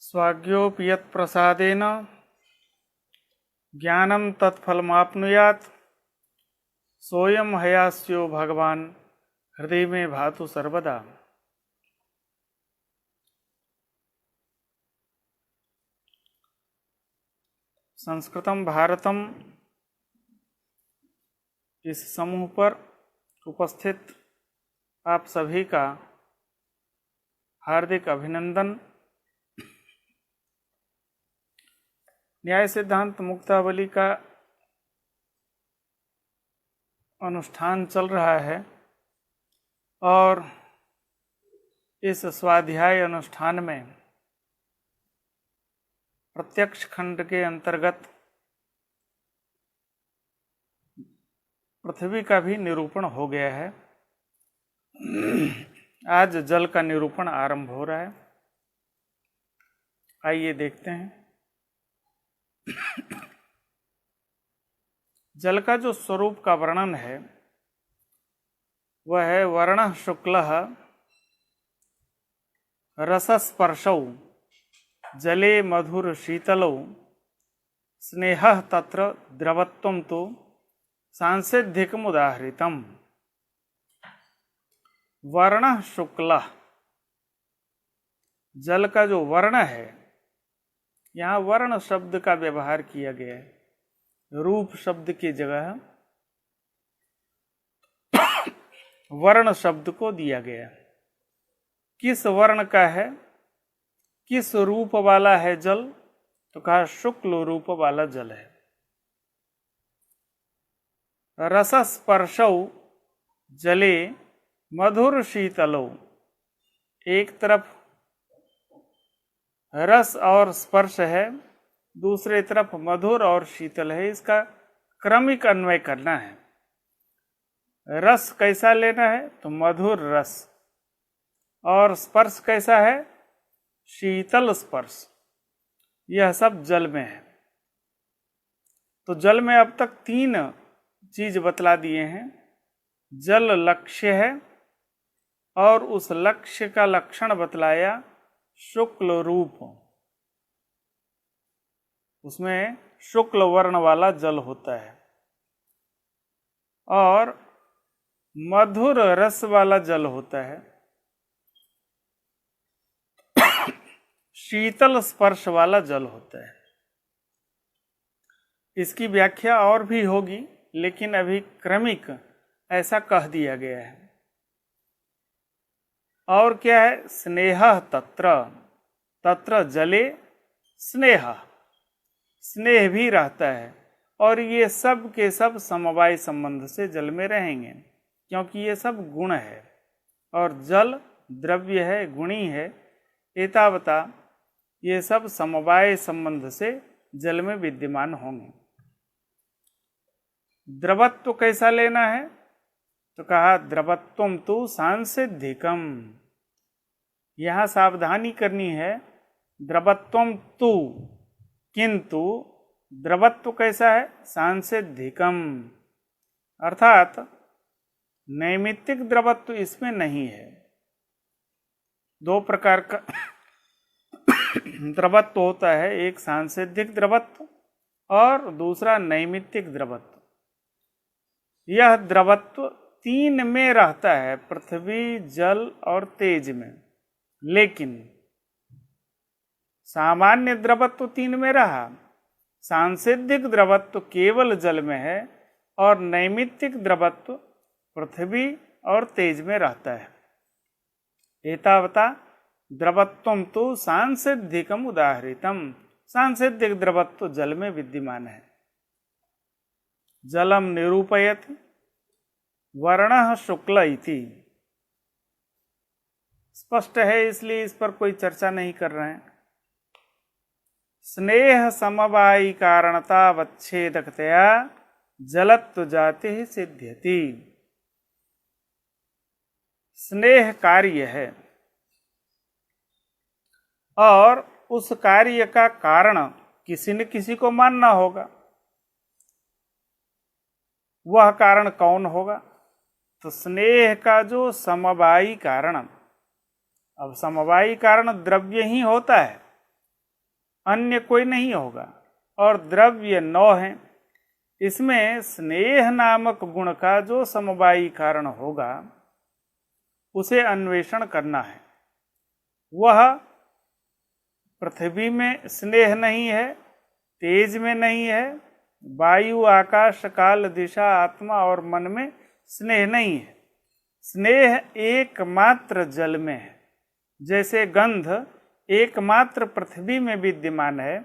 स्वाज्ञोऽपि यत्प्रसादेन ज्ञानं तत्फलमाप्नुयात् सोऽयं हयास्यो भगवान् हृदय में भातु सर्वदा। संस्कृतम भारतम इस समूह पर उपस्थित आप सभी का हार्दिक अभिनंदन। न्याय सिद्धांत मुक्तावली का अनुष्ठान चल रहा है और इस स्वाध्याय अनुष्ठान में प्रत्यक्ष खंड के अंतर्गत पृथ्वी का भी निरूपण हो गया है। आज जल का निरूपण आरंभ हो रहा है। आइए देखते हैं। जल का जो स्वरूप का वर्णन है वह है वर्णः शुक्लः रसस्पर्शौ जले मधुर शीतलौ स्नेहः तत्र द्रवत्वं तु सांसिध्यिकम् उदाहृतम्। वर्णः शुक्लः, जल का जो वर्ण है, यहाँ वर्ण शब्द का व्यवहार किया गया है। रूप शब्द की जगह वर्ण शब्द को दिया गया। किस वर्ण का है, किस रूप वाला है जल, तो कहा शुक्ल रूप वाला जल है। रसस्पर्शौ जले मधुर शीतलौ, एक तरफ रस और स्पर्श है, दूसरे तरफ मधुर और शीतल है। इसका क्रमिक अन्वय करना है। रस कैसा लेना है, तो मधुर रस, और स्पर्श कैसा है, शीतल स्पर्श। यह सब जल में है। तो जल में अब तक तीन चीज बतला दिए हैं। जल लक्ष्य है और उस लक्ष्य का लक्षण बतलाया शुक्ल रूप। उसमें शुक्ल वर्ण वाला जल होता है। और मधुर रस वाला जल होता है। शीतल स्पर्श वाला जल होता है। इसकी व्याख्या और भी होगी, लेकिन अभी क्रमिक ऐसा कह दिया गया है। और क्या है, स्नेहः तत्र, तत्र जले स्नेह, स्नेह भी रहता है। और ये सब के सब समवाय संबंध से जल में रहेंगे, क्योंकि ये सब गुण है और जल द्रव्य है, गुणी है। एतावता ये सब समवाय संबंध से जल में विद्यमान होंगे। द्रवत्व कैसा लेना है, तो कहा द्रवत्वम तु सांसिध्यिकम। यहां सावधानी करनी है। द्रवत्वम तु, किंतु द्रवत्व कैसा है, सांसिध्यिकम, अर्थात नैमित्तिक द्रवत्व इसमें नहीं है। दो प्रकार का द्रवत्व होता है, एक सांसिधिक द्रवत्व और दूसरा नैमित्तिक द्रवत्व। यह द्रवत्व तीन में रहता है, पृथ्वी, जल और तेज में। लेकिन सामान्य द्रवत्व तीन में रहा, सांसिधिक द्रवत्व केवल जल में है और नैमित्तिक द्रवत्व पृथ्वी और तेज में रहता है। एतावता द्रवत्वम तो सांसिध्यिकम उदाहृतम। सांसिधिक द्रवत्व जल में विद्यमान है। जलम निरूपयति वर्णः शुक्ल इति। स्पष्ट है, इसलिए इस पर कोई चर्चा नहीं कर रहे हैं। स्नेह समवायी कारणतावच्छेदकतया जलत्व जाति सिद्ध्यति। स्नेह कार्य है और उस कार्य का कारण किसी न किसी को मानना होगा। वह कारण कौन होगा, तो स्नेह का जो समवायी कारण। अब समवायी कारण द्रव्य ही होता है, अन्य कोई नहीं होगा, और द्रव्य 9 हैं। इसमें स्नेह नामक गुण का जो समवायी कारण होगा उसे अन्वेषण करना है। वह पृथ्वी में स्नेह नहीं है, तेज में नहीं है, वायु आकाश काल दिशा आत्मा और मन में स्नेह नहीं है। स्नेह एकमात्र जल में है। जैसे गंध एकमात्र पृथ्वी में विद्यमान है,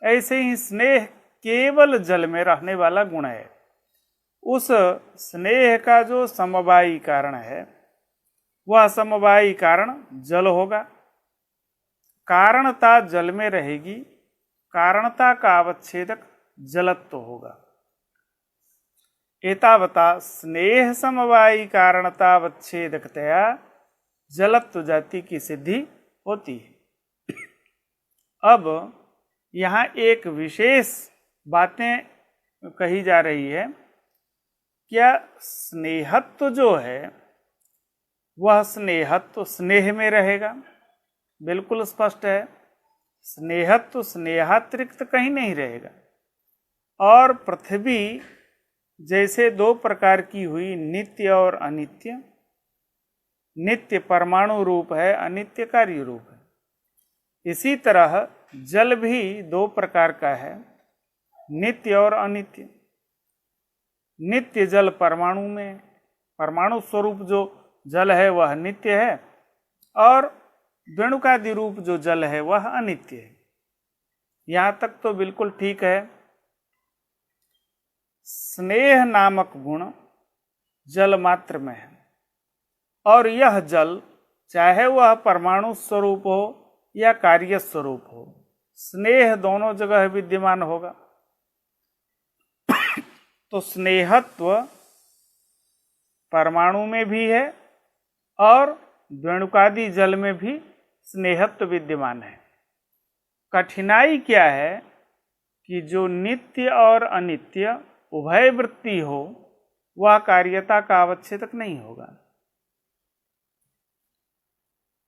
ऐसे ही स्नेह केवल जल में रहने वाला गुण है। उस स्नेह का जो समवायी कारण है वह समवायी कारण जल होगा। कारणता जल में रहेगी, कारणता का अवच्छेदक जलत्व होगा। एतावता स्नेह समवायी कारणतावच्छेदकतया जलत्व जाति की सिद्धि होती है। अब यहाँ एक विशेष बातें कही जा रही है। क्या स्नेहत्व जो है वह स्नेहत्व स्नेह में रहेगा? बिल्कुल स्पष्ट है, स्नेहत्व स्नेहातिरिक्त कहीं नहीं रहेगा। और पृथ्वी जैसे दो प्रकार की हुई, नित्य और अनित्य। नित्य परमाणु रूप है, अनित्य कार्य रूप है। इसी तरह जल भी दो प्रकार का है, नित्य और अनित्य। नित्य जल परमाणु में, परमाणु स्वरूप जो जल है वह नित्य है, और द्वेणुकादि रूप जो जल है वह अनित्य है। यहाँ तक तो बिल्कुल ठीक है। स्नेह नामक गुण जल मात्र में है, और यह जल चाहे वह परमाणु स्वरूप हो या कार्य स्वरूप हो, स्नेह दोनों जगह विद्यमान होगा। तो स्नेहत्व परमाणु में भी है और द्वेणुकादि जल में भी स्नेहत्व विद्यमान है। कठिनाई क्या है कि जो नित्य और अनित्य उभय वृत्ति हो वह कार्यता का अवच्छेदक नहीं होगा।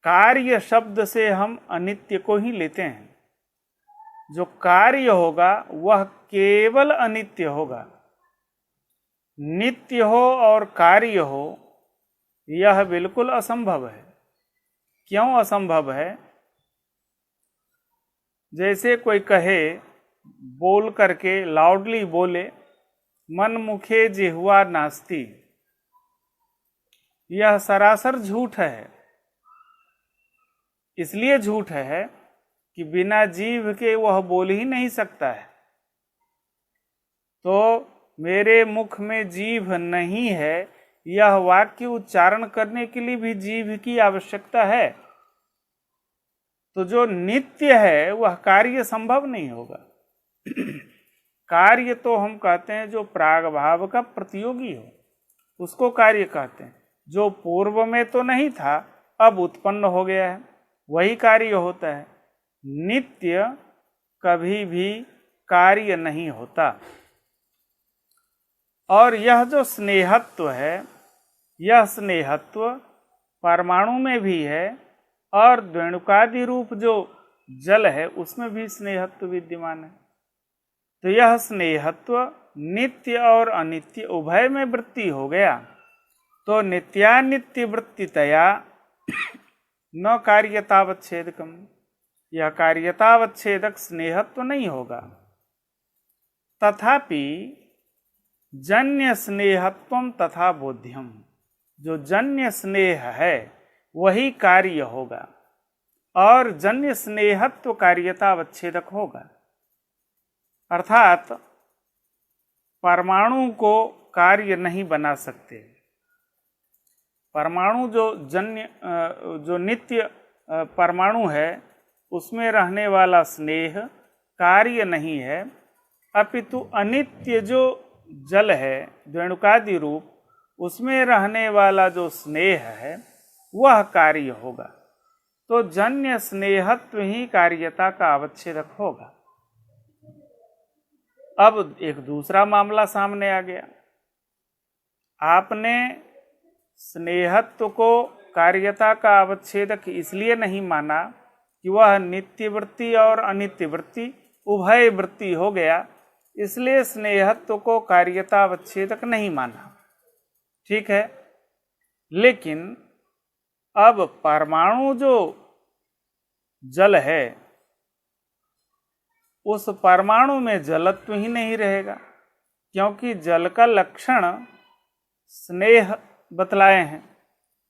कार्य शब्द से हम अनित्य को ही लेते हैं। जो कार्य होगा वह केवल अनित्य होगा। नित्य हो और कार्य हो यह बिल्कुल असंभव है। क्यों असंभव है? जैसे कोई कहे, बोल करके लाउडली बोले, मन मुखे जिह्वा नास्ति, यह सरासर झूठ है। इसलिए झूठ है कि बिना जीभ के वह बोल ही नहीं सकता है। तो मेरे मुख में जीभ नहीं है, यह वाक्य उच्चारण करने के लिए भी जीभ की आवश्यकता है। तो जो नित्य है वह कार्य संभव नहीं होगा। कार्य तो हम कहते हैं जो प्रागभाव का प्रतियोगी हो, उसको कार्य कहते हैं। जो पूर्व में तो नहीं था, अब उत्पन्न हो गया है, वही कार्य होता है। नित्य कभी भी कार्य नहीं होता। और यह जो स्नेहत्व है, यह स्नेहत्व परमाणु में भी है, और द्वेणुकादि रूप जो जल है उसमें भी स्नेहत्व विद्यमान है। तो यह स्नेहत्व नित्य और अनित्य उभय में वृत्ति हो गया। तो नित्यानित्य वृत्तितया न कार्यतावच्छेदकम, यह कार्यतावच्छेदक स्नेहत्व नहीं होगा। तथापि जन्य स्नेहत्वम तथा बोध्यम, जो जन्य स्नेह है वही कार्य होगा, और जन्य स्नेहत्व कार्यतावच्छेदक होगा। अर्थात परमाणु को कार्य नहीं बना सकते। परमाणु जो नित्य परमाणु है उसमें रहने वाला स्नेह कार्य नहीं है, अपितु अनित्य जो जल है द्वेणुकादि रूप, उसमें रहने वाला जो स्नेह है वह कार्य होगा। तो जन्य स्नेहत्व ही कार्यता का अवच्छेदक होगा। अब एक दूसरा मामला सामने आ गया। आपने स्नेहत्व को कार्यता का अवच्छेदक इसलिए नहीं माना कि वह नित्य वृत्ति और अनित्य वृत्ति उभय वृत्ति हो गया, इसलिए स्नेहत्व को कार्यतावच्छेदक नहीं माना। ठीक है, लेकिन अब परमाणु जो जल है उस परमाणु में जलत्व ही नहीं रहेगा, क्योंकि जल का लक्षण स्नेह बतलाए हैं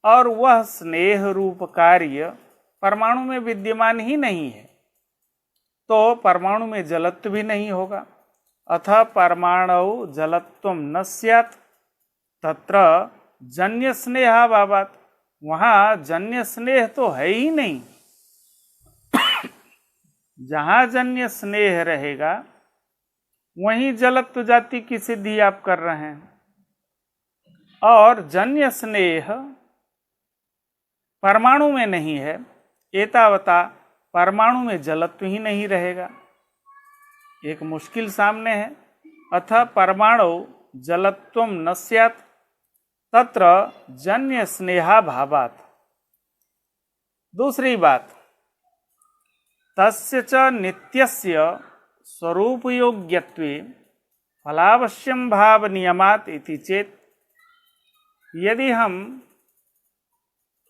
और वह स्नेह रूप कार्य परमाणु में विद्यमान ही नहीं है, तो परमाणु में जलत्व भी नहीं होगा। अतः परमाणु जलत्वम न स्यात् तत्र जन्य स्नेहाभावात्, वहां जन्य स्नेह तो है ही नहीं। जहां जन्य स्नेह रहेगा वहीं जलत्व जाति की सिद्धि आप कर रहे हैं, और जन्य स्नेह परमाणु में नहीं है, एतावता परमाणु में जलत्व ही नहीं रहेगा। एक मुश्किल सामने है। अतः परमाणु जलत्वम न स्यात् तत्र जन्य स्नेहाभावात्। दूसरी बात, तस्य च नित्यस्य स्वरूपयोग्यत्वे फलावश्यम भाव नियमात् इति चेत्, यदि हम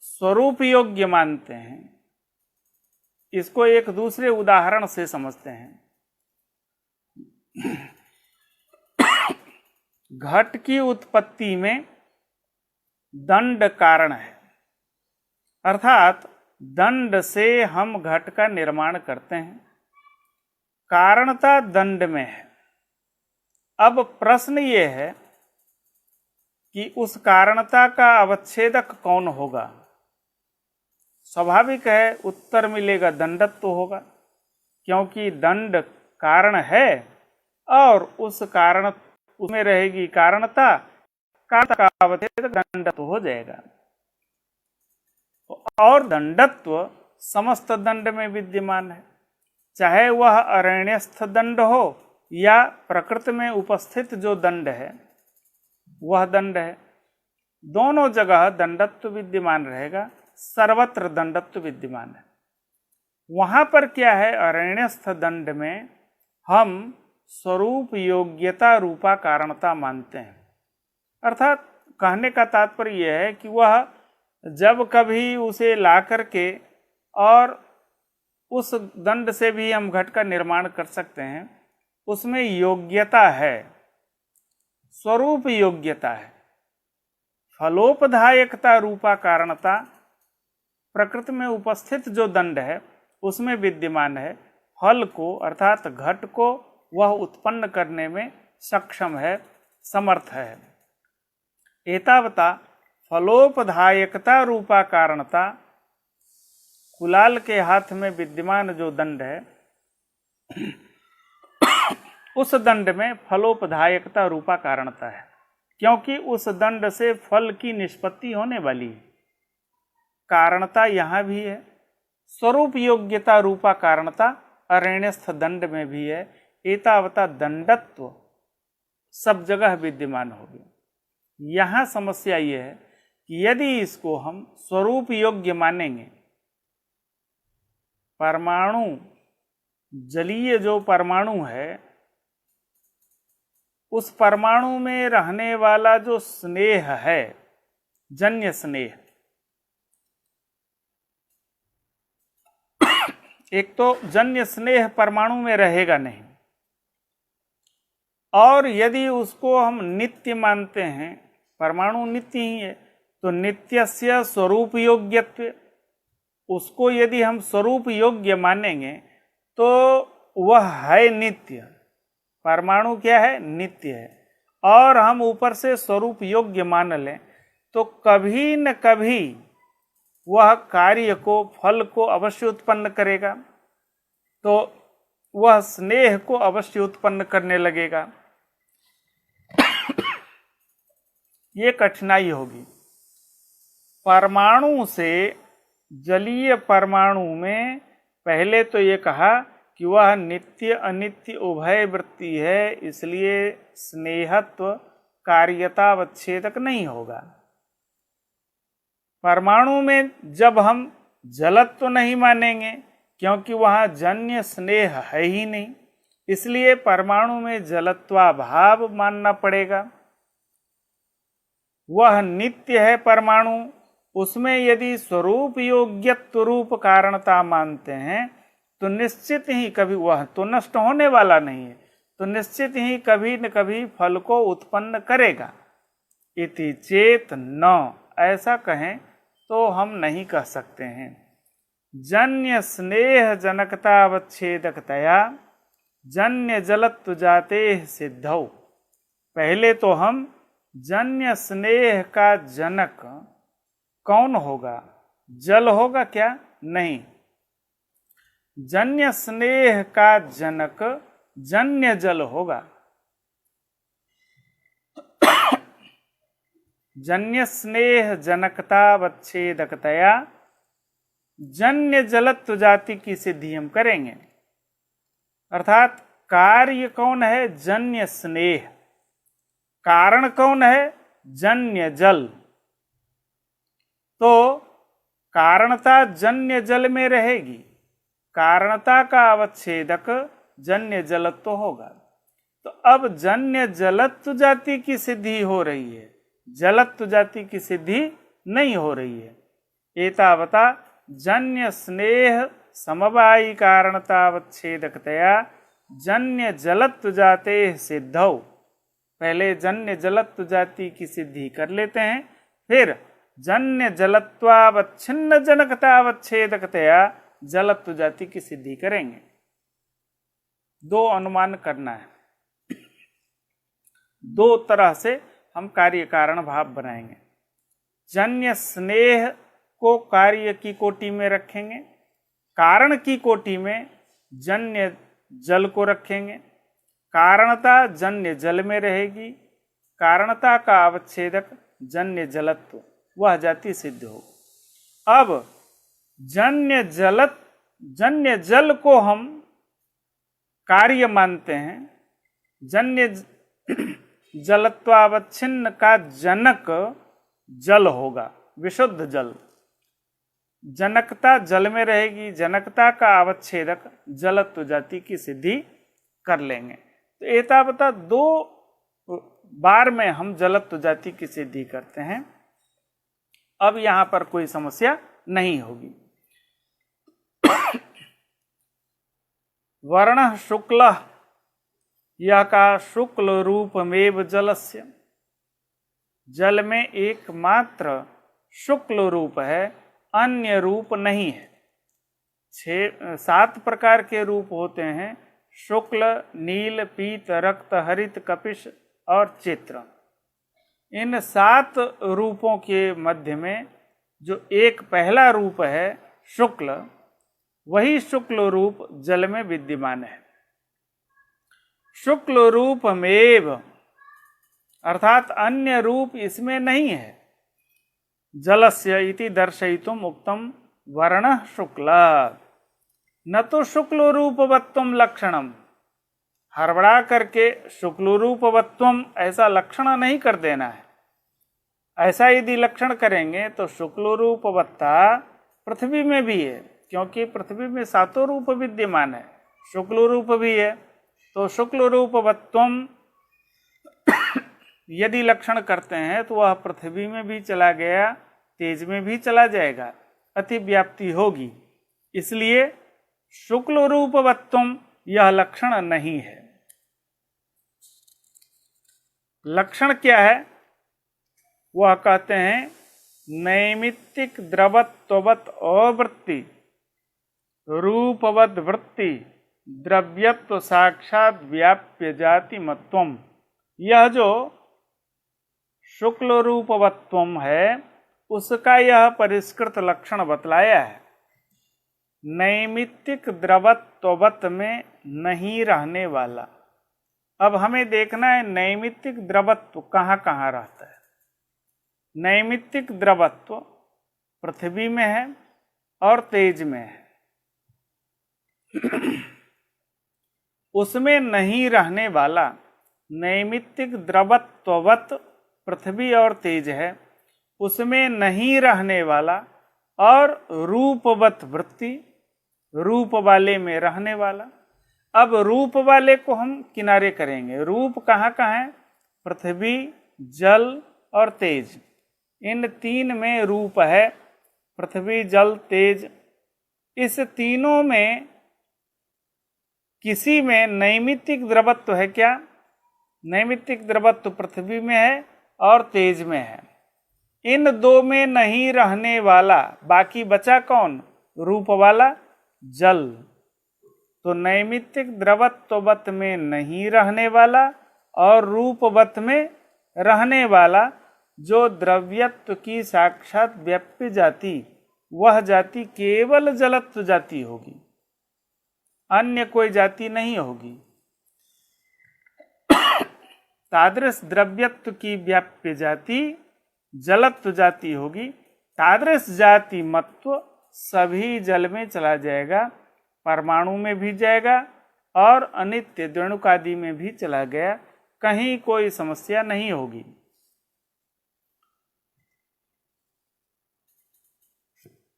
स्वरूप योग्य मानते हैं, इसको एक दूसरे उदाहरण से समझते हैं। घट की उत्पत्ति में दंड कारण है, अर्थात दंड से हम घट का निर्माण करते हैं, कारणता दंड में है। अब प्रश्न ये है कि उस कारणता का अवच्छेदक कौन होगा। स्वाभाविक है उत्तर मिलेगा दंडत्व होगा, क्योंकि दंड कारण है और उस कारण उसमें रहेगी कारणता, कारणता का अवच्छेदक दंडत्व हो जाएगा। और दंडत्व समस्त दंड में विद्यमान है, चाहे वह अरण्यस्थ दंड हो या प्रकृति में उपस्थित जो दंड है वह दंड है। दोनों जगह दंडत्व विद्यमान रहेगा, सर्वत्र दंडत्व विद्यमान है। वहां पर क्या है, अरण्यस्थ दंड में हम स्वरूप योग्यता रूपा कारणता मानते हैं। अर्थात कहने का तात्पर्य यह है कि वह जब कभी उसे ला करके और उस दंड से भी हम घट का निर्माण कर सकते हैं, उसमें योग्यता है, स्वरूप योग्यता है। फलोपधायकता रूपा कारणता प्रकृति में उपस्थित जो दंड है उसमें विद्यमान है। फल को अर्थात घट को वह उत्पन्न करने में सक्षम है, समर्थ है। एतावता फलोपधायकता रूपा कारणता, कुलाल के हाथ में विद्यमान जो दंड है उस दंड में फलोपधायकता रूपा कारणता है, क्योंकि उस दंड से फल की निष्पत्ति होने वाली है। कारणता यहाँ भी है, स्वरूप योग्यता रूपा कारणता अरण्यस्थ दंड में भी है। एतावता दंडत्व सब जगह विद्यमान होगी। यहाँ समस्या ये है कि यदि इसको हम स्वरूप योग्य मानेंगे, परमाणु जलीय जो परमाणु है उस परमाणु में रहने वाला जो स्नेह है, जन्य स्नेह, एक तो जन्य स्नेह परमाणु में रहेगा नहीं, और यदि उसको हम नित्य मानते हैं, परमाणु नित्य ही है, तो नित्यस्य स्वरूप योग्यत्व, उसको यदि हम स्वरूप योग्य मानेंगे तो वह है नित्य। परमाणु क्या है, नित्य है। और हम ऊपर से स्वरूप योग्य मान लें तो कभी न कभी वह कार्य को, फल को अवश्य उत्पन्न करेगा, तो वह स्नेह को अवश्य उत्पन्न करने लगेगा। ये कठिनाई होगी। परमाणु से जलीय परमाणु में पहले तो ये कहा कि वह नित्य अनित्य उभय वृत्ति है, इसलिए स्नेहत्व कार्यतावच्छेदक नहीं होगा। परमाणु में जब हम जलत्व नहीं मानेंगे, क्योंकि वहाँ जन्य स्नेह है ही नहीं, इसलिए परमाणु में जलत्वाभाव मानना पड़ेगा। वह नित्य है परमाणु, उसमें यदि स्वरूप योग्यत्व रूप कारणता मानते हैं तो निश्चित ही कभी, वह तो नष्ट होने वाला नहीं है, तो निश्चित ही कभी न कभी फल को उत्पन्न करेगा। इति चेत न, ऐसा कहें तो हम नहीं कह सकते हैं। जन्य स्नेह जनकतावच्छेदकतया जन्य जलत्व जाते सिद्धौ। पहले तो हम जन्य स्नेह का जनक कौन होगा? जल होगा क्या? नहीं, जन्य स्नेह का जनक जन्य जल होगा। जन्य स्नेह जनकतावच्छेदकतया जन्य जलत्व जाति की सिद्धि हम करेंगे। अर्थात कार्य कौन है? जन्य स्नेह। कारण कौन है? जन्य जल। तो कारणता जन्य जल में रहेगी, कारणता का अवच्छेदक जन्य जलत्व होगा। तो अब जन्य जलत्व जाति की सिद्धि हो रही है, जलत्व जाति की सिद्धि नहीं हो रही है। एतावता जन्य स्नेह समवायी कारणतावच्छेदकतया जन्य जलत्व जाते सिद्धौ। पहले जन्य जलत्व जाति की सिद्धि कर लेते हैं, फिर जन्य जलत्वावच्छिन्न जनकतावच्छेदकतया जलत्व जाति की सिद्धि करेंगे। दो अनुमान करना है, दो तरह से हम कार्य कारण भाव बनाएंगे। जन्य स्नेह को कार्य की कोटि में रखेंगे, कारण की कोटि में जन्य जल को रखेंगे। कारणता जन्य जल में रहेगी, कारणता का अवच्छेदक जन्य जलत्व, वह जाति सिद्ध हो। अब जन्य जल को हम कार्य मानते हैं, जन्य जलत्वावच्छिन्न का जनक जल होगा, विशुद्ध जल। जनकता जल में रहेगी, जनकता का अवच्छेदक जलत्व जाति की सिद्धि कर लेंगे। तो एतावता दो बार में हम जलत्व जाति की सिद्धि करते हैं। अब यहां पर कोई समस्या नहीं होगी। वर्ण शुक्ल, यह का शुक्ल रूपमेव जलस्य, जल में एकमात्र शुक्ल रूप है, अन्य रूप नहीं है। 7 प्रकार के रूप होते हैं, शुक्ल, नील, पीत, रक्त, हरित, कपिश और चित्र। इन 7 रूपों के मध्य में जो एक पहला रूप है शुक्ल, वही शुक्ल रूप जल में विद्यमान है। शुक्ल रूपमेव अर्थात अन्य रूप इसमें नहीं है। जलस्य इति दर्शयितुम उक्तम वर्ण शुक्ल, न तो शुक्ल रूपवत्वम लक्षणम। हड़बड़ा करके शुक्ल रूपवत्वम ऐसा लक्षण नहीं कर देना है। ऐसा यदि लक्षण करेंगे तो शुक्ल रूपवत्ता पृथ्वी में भी है, क्योंकि पृथ्वी में 7 रूप विद्यमान है, शुक्ल रूप भी है। तो शुक्ल रूपवत्वम यदि लक्षण करते हैं तो वह पृथ्वी में भी चला गया, तेज में भी चला जाएगा, अतिव्याप्ति होगी। इसलिए शुक्ल रूपवत्वम यह लक्षण नहीं है। लक्षण क्या है? वह कहते हैं नैमित्तिक द्रवत्ववत् अवृत्ति रूपवद वृत्ति द्रव्यत्व साक्षात व्याप्य जाति मत्वम। यह जो शुक्ल रूपवत्वम है उसका यह परिष्कृत लक्षण बतलाया है। नैमित्तिक द्रवत्ववत् में नहीं रहने वाला। अब हमें देखना है नैमित्तिक द्रवत्व कहाँ कहाँ रहता है। नैमित्तिक द्रवत्व पृथ्वी में है और तेज में है। उसमें नहीं रहने वाला नैमित्तिक द्रवत्ववत् पृथ्वी और तेज है, उसमें नहीं रहने वाला और रूपवत् वृत्ति रूप वाले में रहने वाला। अब रूप वाले को हम किनारे करेंगे। रूप कहाँ कहाँ है? पृथ्वी, जल और तेज। इन तीन में रूप है, पृथ्वी, जल, तेज। इस तीनों में किसी में नैमित्तिक द्रवत्व है क्या? नैमित्तिक द्रवत्व पृथ्वी में है और तेज में है। इन दो में नहीं रहने वाला बाकी बचा कौन? रूप वाला, जल। तो नैमित्तिक द्रवत्ववत में नहीं रहने वाला और रूपवत में रहने वाला जो द्रव्यत्व की साक्षात व्याप्य जाति, वह जाति केवल जलत्व जाति होगी, अन्य कोई जाति नहीं होगी। तादृश द्रव्यत्व की व्याप्य जाति जलत्व जाति होगी। तादृश जाति मत्व सभी जल में चला जाएगा, परमाणु में भी जाएगा और अनित्य द्वणुकादि में भी चला गया, कहीं कोई समस्या नहीं होगी।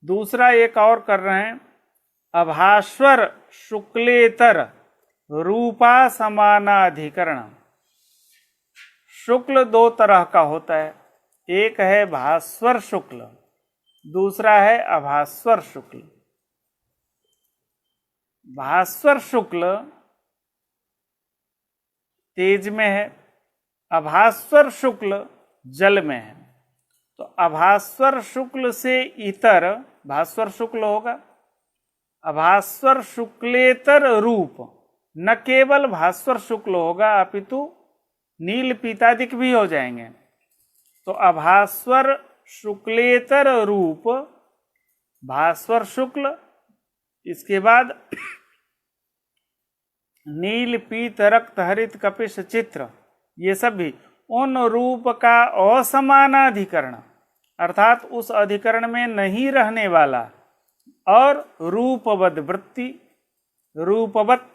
दूसरा एक और कर रहे हैं, अभास्वर शुक्लेतर रूपा समानाधिकरण। शुक्ल दो तरह का होता है, एक है भास्वर शुक्ल, दूसरा है अभास्वर शुक्ल। भास्वर शुक्ल तेज में है, अभास्वर शुक्ल जल में है। तो अभास्वर शुक्ल से इतर भास्वर शुक्ल होगा। अभास्वर शुक्लेतर रूप न केवल भास्वर शुक्ल होगा अपितु नील पीतादिक भी हो जाएंगे। तो अभास्वर शुक्लेतर रूप भास्वर शुक्ल, इसके बाद नील पीत रक्त हरित कपिश चित्र, ये सब भी उन रूप का असमानाधिकरण अर्थात उस अधिकरण में नहीं रहने वाला और रूपवद वृत्ति, रूपवत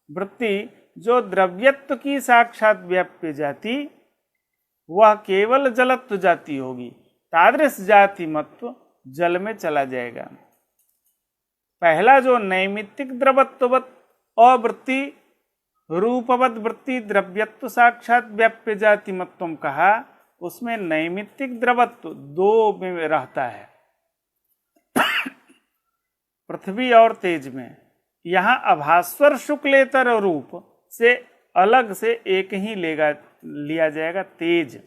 वृत्ति जो द्रव्यत्व की साक्षात व्याप्य जाति, वह केवल जलत्व जाति होगी। तादृश जाति मत्व जल में चला जाएगा। पहला जो नैमित्तिक द्रवत्ववत अवृत्ति रूपवत वृत्ति द्रव्यत्व साक्षात व्याप्य जाति मत्वम कहा, उसमें नैमित्तिक द्रवत्व दो में रहता है, पृथ्वी और तेज में। यहाँ अभास्वर शुक्लेतर रूप से अलग से एक ही लिया जाएगा, तेज।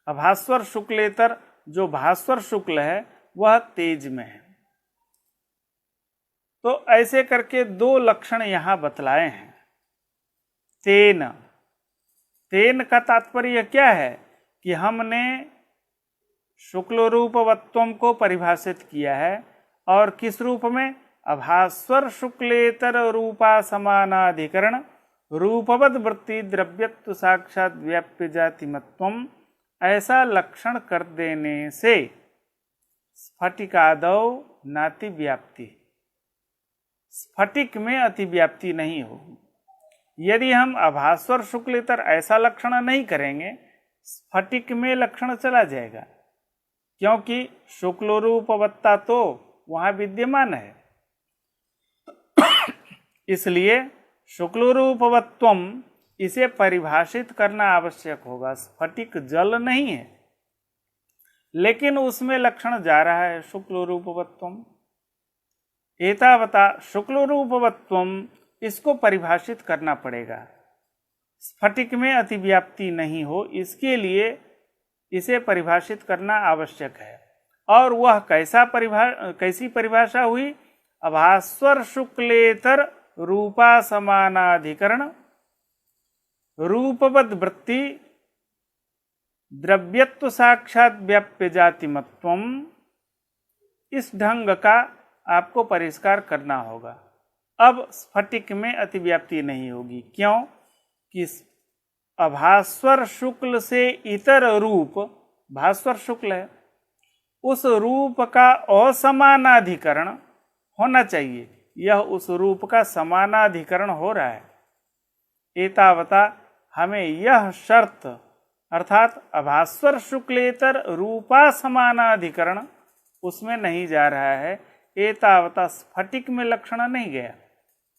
अभास्वर शुक्लेतर जो भास्वर शुक्ल है वह तेज में है। तो ऐसे करके दो लक्षण यहां बतलाए हैं। तेन, तेन का तात्पर्य क्या है कि हमने शुक्ल रूपवत्वम को परिभाषित किया है और किस रूप में? अभास्वर शुक्लेतर रूपा समानाधिकरण रूपवद वृत्ति द्रव्यत्व साक्षात व्याप्य जाति मत्वम, ऐसा लक्षण कर देने से स्फटिकादौ नाति व्याप्ति, स्फटिक में अतिव्याप्ति नहीं होगी। यदि हम अभास्वर शुक्लेतर ऐसा लक्षण नहीं करेंगे, स्फटिक में लक्षण चला जाएगा, क्योंकि शुक्ल रूपवत्ता तो वहां विद्यमान है। इसलिए शुक्ल रूपवत्वम इसे परिभाषित करना आवश्यक होगा। स्फटिक जल नहीं है, लेकिन उसमें लक्षण जा रहा है शुक्ल रूपवत्वम। एतावता शुक्ल रूपवत्वम, इसको परिभाषित करना पड़ेगा। स्फटिक में अतिव्याप्ति नहीं हो, इसके लिए इसे परिभाषित करना आवश्यक है। और वह कैसी परिभाषा हुई? अभास्वर शुक्लेतर रूपा समानाधिकरण रूपवद वृत्ति द्रव्यत्व साक्षात व्याप्य जाति मत्वम। इस ढंग का आपको परिष्कार करना होगा। अब स्फटिक में अतिव्याप्ति नहीं होगी। क्यों? कि अभास्वर शुक्ल से इतर रूप भास्वर शुक्ल है, उस रूप का असमानाधिकरण होना चाहिए। यह उस रूप का समानाधिकरण हो रहा है। एतावता हमें यह शर्त अर्थात अभास्वर शुक्लेतर रूपा समानाधिकरण उसमें नहीं जा रहा है, एतावता स्फटिक में लक्षण नहीं गया।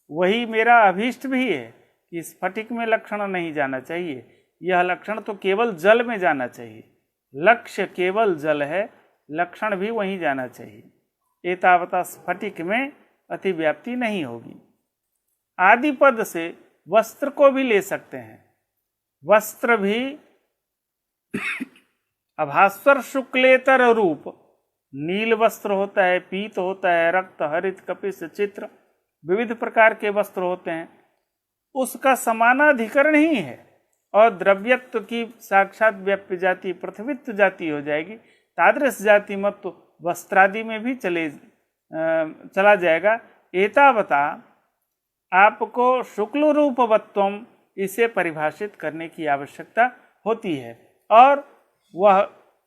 वही मेरा अभीष्ट भी है कि स्फटिक में लक्षण नहीं जाना चाहिए, यह लक्षण तो केवल जल में जाना चाहिए। लक्ष्य केवल जल है, लक्षण भी वहीं जाना चाहिए। एतावता स्फटिक में अतिव्याप्ति नहीं होगी। आदि पद से वस्त्र को भी ले सकते हैं। वस्त्र भी अभास्वर शुक्लेतर रूप, नील वस्त्र होता है, पीत होता है, रक्त, हरित, कपिश, चित्र, विविध प्रकार के वस्त्र होते हैं, उसका समानाधिकरण ही है। और द्रव्यत्व की साक्षात व्याप्य जाति पृथ्वीत्व जाति हो जाएगी। तादृश जाति मत तो वस्त्रादि में भी चला जाएगा। एतावता आपको शुक्ल रूपवत्वम इसे परिभाषित करने की आवश्यकता होती है, और वह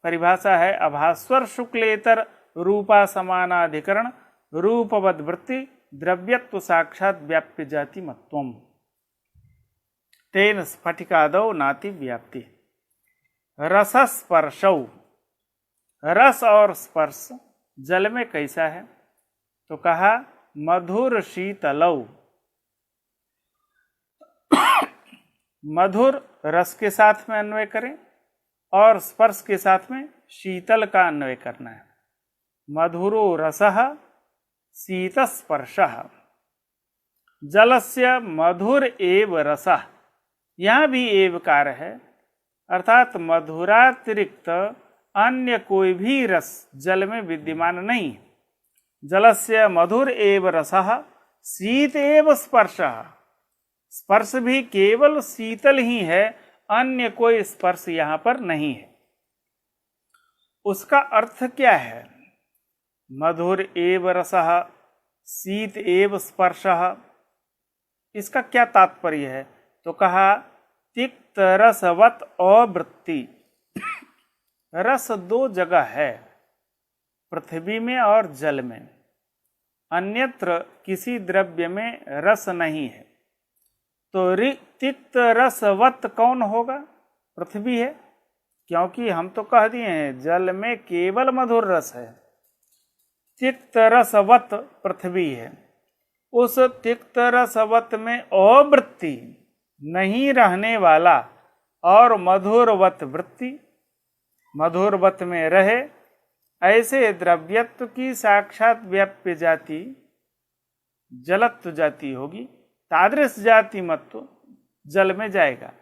परिभाषा है अभास्वर शुक्लेतर रूपा समानाधिकरण रूपवद वृत्ति द्रव्यत्व साक्षात व्याप्य जाति मत्वम तेन स्फटिकादौ नाति व्याप्ति। रसस्पर्शौ, रस और स्पर्श जल में कैसा है? तो कहा मधुर शीतलौ। मधुर रस के साथ में अन्वय करें और स्पर्श के साथ में शीतल का अन्वय करना है। मधुरो रसः शीतस्पर्शः। जलस्य मधुर एव रसः, यहाँ भी एवकार है, अर्थात मधुरातिरिक्त अन्य कोई भी रस जल में विद्यमान नहीं। जलस्य मधुर एव रसः शीत एव स्पर्शः। स्पर्श भी केवल शीतल ही है, अन्य कोई स्पर्श यहाँ पर नहीं है। उसका अर्थ क्या है? मधुर एव रसः शीत एव स्पर्शः, इसका क्या तात्पर्य है? तो कहा तिक्त रसवत अवृत्ति। रस दो जगह है, पृथ्वी में और जल में, अन्यत्र किसी द्रव्य में रस नहीं है। तो तिक्त रसवत कौन होगा? पृथ्वी है, क्योंकि हम तो कह दिए हैं जल में केवल मधुर रस है। तिक्त रसवत पृथ्वी है, उस तिक्त रसवत में अवृत्ति नहीं रहने वाला और मधुरवत वृत्ति, मधुरवत में रहे, ऐसे द्रव्यत्व की साक्षात व्याप्य जाति जलत्व जाति होगी। तादृश जाति मत्व जल में जाएगा।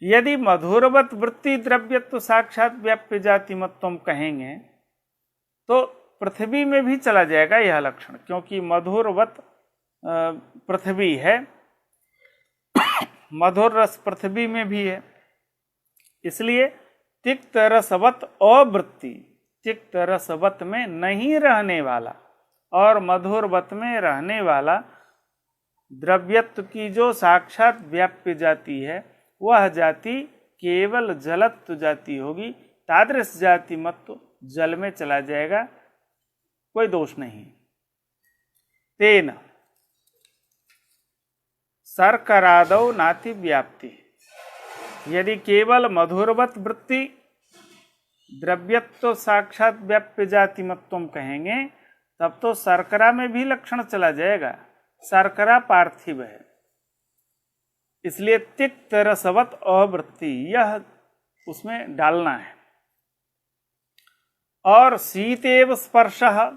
यदि मधुरवत वृत्ति द्रव्यत्व साक्षात व्याप्य जाति मत्व कहेंगे तो पृथ्वी में भी चला जाएगा यह लक्षण, क्योंकि मधुरवत पृथ्वी है, मधुर रस पृथ्वी में भी है। इसलिए तिक्त रसवत अवृत्ति, तिक्त रसवत में नहीं रहने वाला और मधुरवत में रहने वाला द्रव्यत्व की जो साक्षात व्याप्य जाति है वह जाति केवल जलत्व जाति होगी। तादृश जाति मत्व जल में चला जाएगा, कोई दोष नहीं। तेन सर्करादौ नाति व्याप्ति। यदि केवल मधुरवत वृत्ति द्रव्यत्व साक्षात व्याप्य जाति मत्व कहेंगे तब तो शर्करा में भी लक्षण चला जाएगा। शर्करा पार्थिव है, इसलिए तिक्त रसवत अवृत्ति यह उसमें डालना है। और शीतेव स्पर्शः,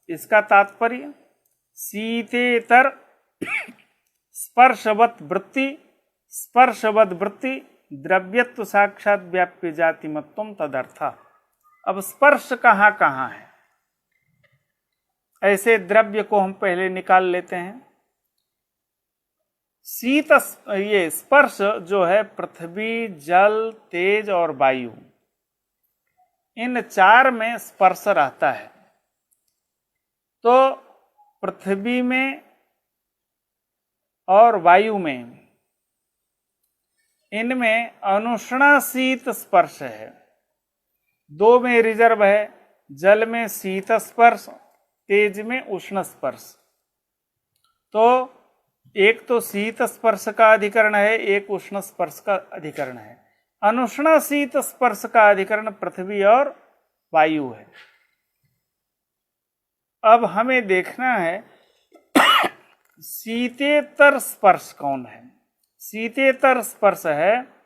इसका तात्पर्य शीतेतर स्पर्शवत वृत्ति, स्पर्शवत वृत्ति द्रव्यत्व साक्षात व्याप्य जाति मत्वम तदर्थ। अब स्पर्श कहाँ कहाँ है, ऐसे द्रव्य को हम पहले निकाल लेते हैं। शीत, ये स्पर्श जो है पृथ्वी, जल, तेज और वायु, इन चार में स्पर्श रहता है। तो पृथ्वी में और वायु में, इनमें अनुष्णा शीत स्पर्श है, दो में रिजर्व है। जल में शीत स्पर्श, तेज में उष्ण स्पर्श। तो एक तो शीत स्पर्श का अधिकरण है, एक उष्ण स्पर्श का अधिकरण है। अनुष्णा शीत स्पर्श का अधिकरण पृथ्वी और वायु है। अब हमें देखना है शीतेतर स्पर्श कौन है। शीतेतर स्पर्श है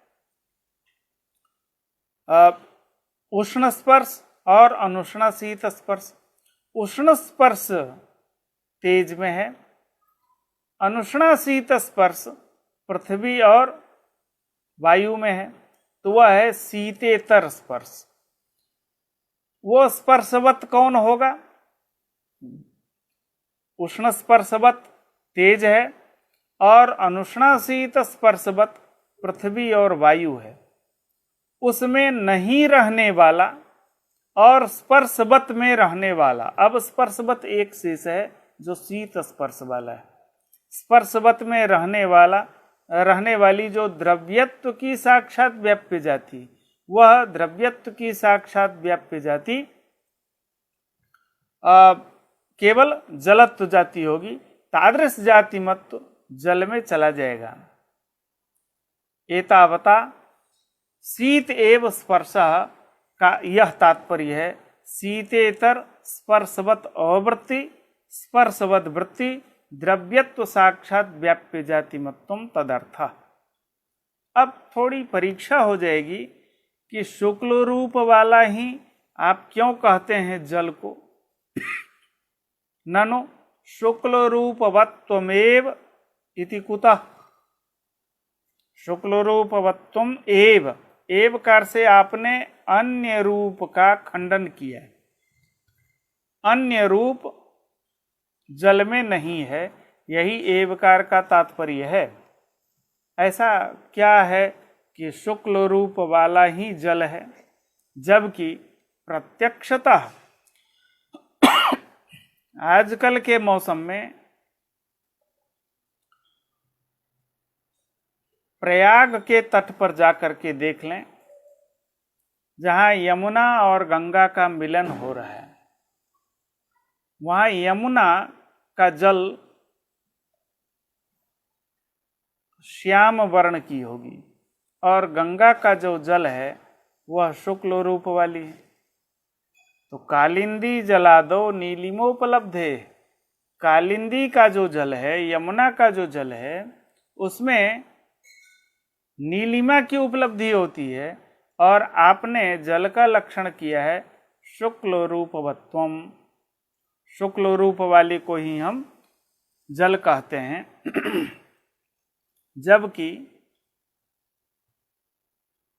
उष्ण स्पर्श और अनुष्ण शीत स्पर्श। उष्ण स्पर्श तेज में है, अनुष्ण शीत स्पर्श पृथ्वी और वायु में है, तो वह है शीतेतर स्पर्श। वो स्पर्शवत कौन होगा? उष्ण स्पर्शवत तेज है और अनुष्ण शीत स्पर्शवत पृथ्वी और वायु है। उसमें नहीं रहने वाला और स्पर्शवत में रहने वाला। अब स्पर्शवत एक शेष है जो शीत स्पर्श वाला है। स्पर्शवत में रहने वाली जो द्रव्यत्व की साक्षात व्याप्य जाति, वह द्रव्यत्व की साक्षात व्याप्य जाति केवल जलत्व जाति होगी। तादृश जाति मत तो जल में चला जाएगा। एतावता शीत एव स्पर्श का यह तात्पर्य है। शीतेतर स्पर्शवत अवृत्ति, स्पर्शवत वृत्ति, द्रव्यत्व साक्षात व्याप्य जाति मत्तम तदर्थ। अब थोड़ी परीक्षा हो जाएगी कि शुक्ल रूप वाला ही आप क्यों कहते हैं जल को? ननु शुक्ल रूपवत्वमेव इति कुतः। शुक्ल रूपवत्वम एव, एवकार से आपने अन्य रूप का खंडन किया है। अन्य रूप जल में नहीं है, यही एवकार का तात्पर्य है। ऐसा क्या है कि शुक्ल रूप वाला ही जल है, जबकि प्रत्यक्षतः आजकल के मौसम में प्रयाग के तट पर जाकर के देख लें, जहां यमुना और गंगा का मिलन हो रहा है, वहां यमुना का जल श्याम वर्ण की होगी और गंगा का जो जल है वह शुक्ल रूप वाली है। तो कालिंदी जलादो नीलिमोपलब्धे, कालिंदी का जो जल है, यमुना का जो जल है, उसमें नीलिमा की उपलब्धि होती है और आपने जल का लक्षण किया है शुक्ल रूपवत्वम। शुक्ल रूप वाले को ही हम जल कहते हैं, जबकि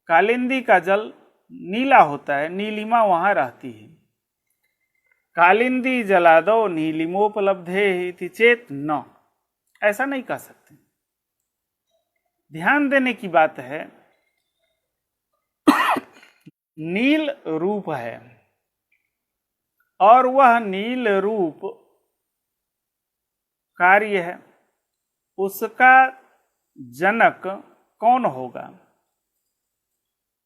कालिंदी का जल नीला होता है, नीलिमा वहां रहती है। कालिंदी जलादो नीलिमोपलब्धे इति चेत न, ऐसा नहीं कह सकते। ध्यान देने की बात है, नील रूप है और वह नील रूप कार्य है, उसका जनक कौन होगा?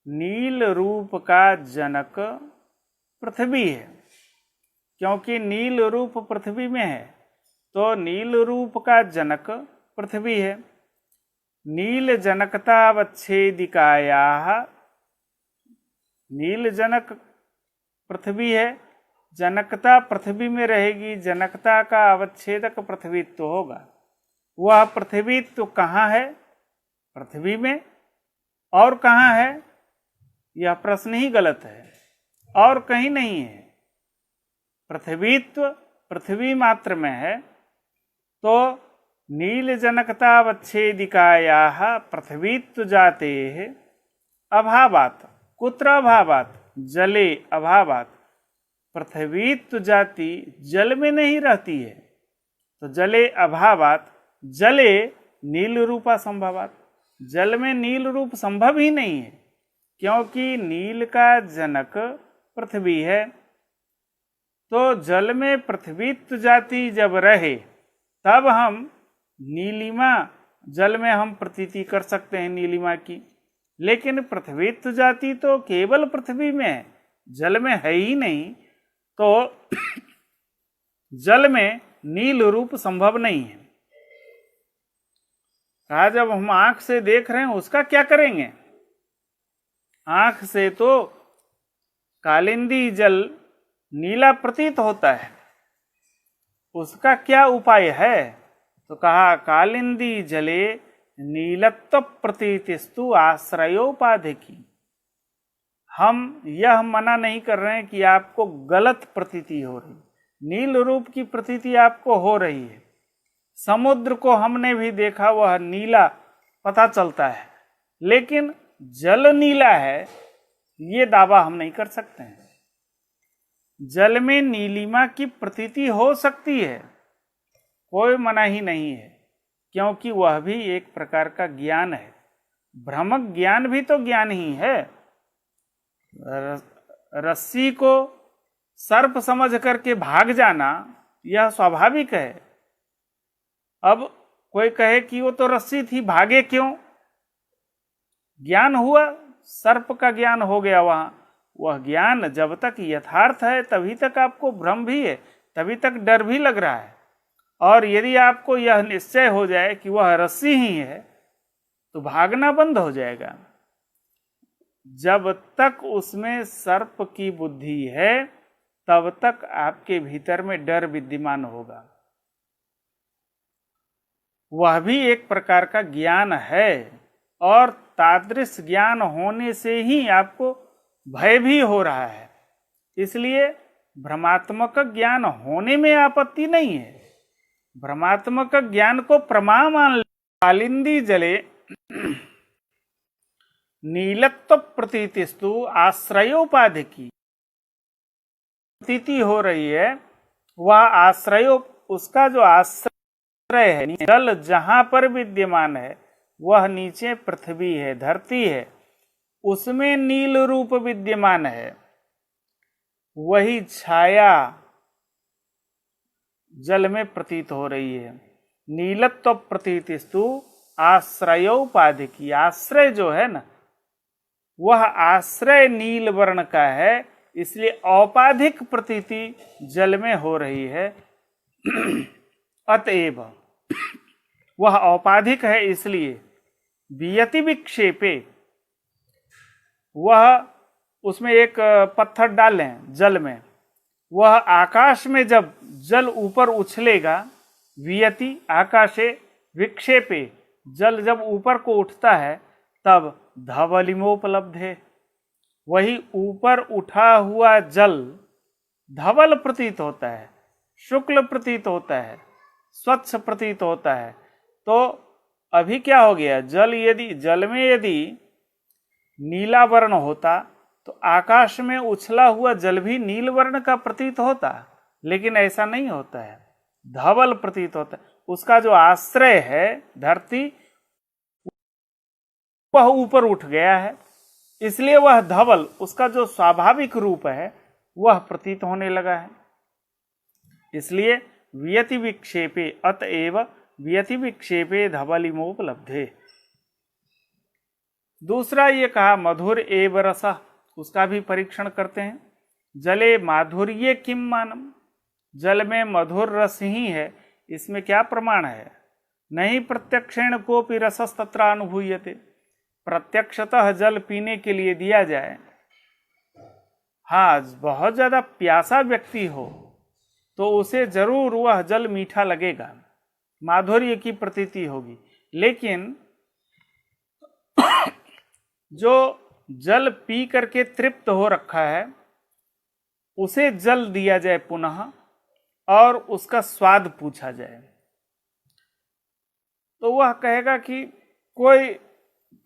नील रूप का जनक पृथ्वी है, क्योंकि नील रूप पृथ्वी में है, तो नील रूप का जनक पृथ्वी है। नील जनकतावच्छेदिकायाः, नील जनक पृथ्वी है, जनकता पृथ्वी में रहेगी, जनकता का अवच्छेदक पृथ्वीत्व होगा। वह पृथ्वीत्व कहाँ है? पृथ्वी में। और कहाँ है? यह प्रश्न ही गलत है, और कहीं नहीं है। पृथ्वीत्व पृथ्वी मात्र में है, तो नील जनकतावच्छेदिकायाः पृथ्वीत्व जातेः अभावात्, कुत्र अभावात्? जले अभावात्। पृथ्वीत्व जाति जल में नहीं रहती है, तो जले अभावात् जले नील रूपा संभवात्, जल में नील रूप संभव ही नहीं है, क्योंकि नील का जनक पृथ्वी है। तो जल में पृथ्वीत्व जाति जब रहे तब हम नीलिमा, जल में हम प्रतीति कर सकते हैं नीलिमा की, लेकिन पृथ्वीत्व जाति तो केवल पृथ्वी में है, जल में है ही नहीं, तो जल में नील रूप संभव नहीं है। कहा जब हम आंख से देख रहे हैं उसका क्या करेंगे? आंख से तो कालिंदी जल नीला प्रतीत होता है, उसका क्या उपाय है? तो कहा कालिंदी जले नीलत्व प्रतीतिस्तु आश्रयोपाधिकी। हम यह मना नहीं कर रहे हैं कि आपको गलत प्रतीति हो रही, नील रूप की प्रतीति आपको हो रही है। समुद्र को हमने भी देखा, वह नीला पता चलता है, लेकिन जल नीला है ये दावा हम नहीं कर सकते हैं। जल में नीलिमा की प्रतीति हो सकती है, कोई मना ही नहीं है, क्योंकि वह भी एक प्रकार का ज्ञान है। भ्रमक ज्ञान भी तो ज्ञान ही है। रस्सी को सर्प समझ करके भाग जाना यह स्वाभाविक है। अब कोई कहे कि वो तो रस्सी थी, भागे क्यों? ज्ञान हुआ, सर्प का ज्ञान हो गया वहां। वह ज्ञान जब तक यथार्थ है तभी तक आपको भ्रम भी है, तभी तक डर भी लग रहा है। और यदि आपको यह निश्चय हो जाए कि वह रस्सी ही है तो भागना बंद हो जाएगा। जब तक उसमें सर्प की बुद्धि है तब तक आपके भीतर में डर विद्यमान होगा। वह भी एक प्रकार का ज्ञान है, और तादृश ज्ञान होने से ही आपको भय भी हो रहा है। इसलिए भ्रमात्मक ज्ञान होने में आपत्ति नहीं है। भ्रमात्मक ज्ञान को प्रमा मान। कालिंदी जले नीलत्व प्रतीतिस्तु आश्रयोपाधिकी। प्रतीति हो रही है, वह आश्रयो, उसका जो आश्रय है, जल जहां पर विद्यमान है वह नीचे पृथ्वी है, धरती है, उसमें नील रूप विद्यमान है। वही छाया जल में प्रतीत हो रही है। नीलत्व प्रतीतिस्तु आश्रयोपाधिकी। आश्रय जो है ना, वह आश्रय नील वर्ण का है, इसलिए औपाधिक प्रतीति जल में हो रही है। अतएव वह औपाधिक है, इसलिए वियति विक्षेपे, वह उसमें एक पत्थर डालें जल में, वह आकाश में जब जल ऊपर उछलेगा, वियति आकाशे विक्षेपे, जल जब ऊपर को उठता है तब धवलिमोपलब्ध है। वही ऊपर उठा हुआ जल धवल प्रतीत होता है, शुक्ल प्रतीत होता है, स्वच्छ प्रतीत होता है। तो अभी क्या हो गया, जल में यदि नीला वर्ण होता तो आकाश में उछला हुआ जल भी नील वर्ण का प्रतीत होता, लेकिन ऐसा नहीं होता है, धवल प्रतीत होता है। उसका जो आश्रय है धरती, वह ऊपर उठ गया है, इसलिए वह धवल, उसका जो स्वाभाविक रूप है वह प्रतीत होने लगा है। इसलिए वियति विक्षेपे, अतएव वियति विक्षेपे धवलिमोपलब्धे। दूसरा ये कहा मधुर एव रसः, उसका भी परीक्षण करते हैं। जले माधुर्ये किम मानम, जल में मधुर रस ही है, इसमें क्या प्रमाण है? नहीं प्रत्यक्षेण कोपि रसस्तत्र अनुभूयते। प्रत्यक्षतः जल पीने के लिए दिया जाए, हाँ बहुत ज्यादा प्यासा व्यक्ति हो तो उसे जरूर वह जल मीठा लगेगा, माधुर्य की प्रतीति होगी। लेकिन जो जल पी करके तृप्त हो रखा है, उसे जल दिया जाए पुनः और उसका स्वाद पूछा जाए, तो वह कहेगा कि कोई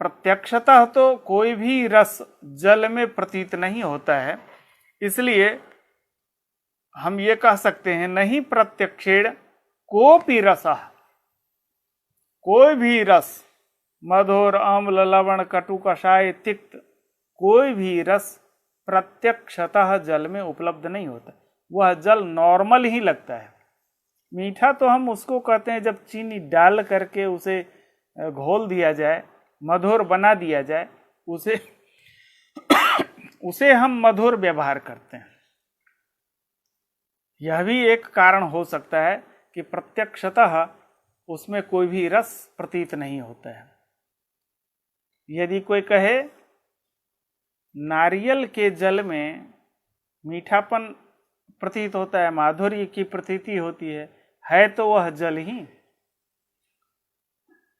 प्रत्यक्षतः तो कोई भी रस जल में प्रतीत नहीं होता है। इसलिए हम ये कह सकते हैं नहीं प्रत्यक्षेण कोपि रसः, कोई भी रस, मधुर अम्ल लवण कटु कषाय तिक्त, कोई भी रस प्रत्यक्षतः जल में उपलब्ध नहीं होता। वह जल नॉर्मल ही लगता है। मीठा तो हम उसको कहते हैं जब चीनी डाल करके उसे घोल दिया जाए, मधुर बना दिया जाए, उसे हम मधुर व्यवहार करते हैं। यह भी एक कारण हो सकता है कि प्रत्यक्षतः उसमें कोई भी रस प्रतीत नहीं होता है। यदि कोई कहे नारियल के जल में मीठापन प्रतीत होता है, माधुर्य की प्रतीति होती है, है तो वह जल ही।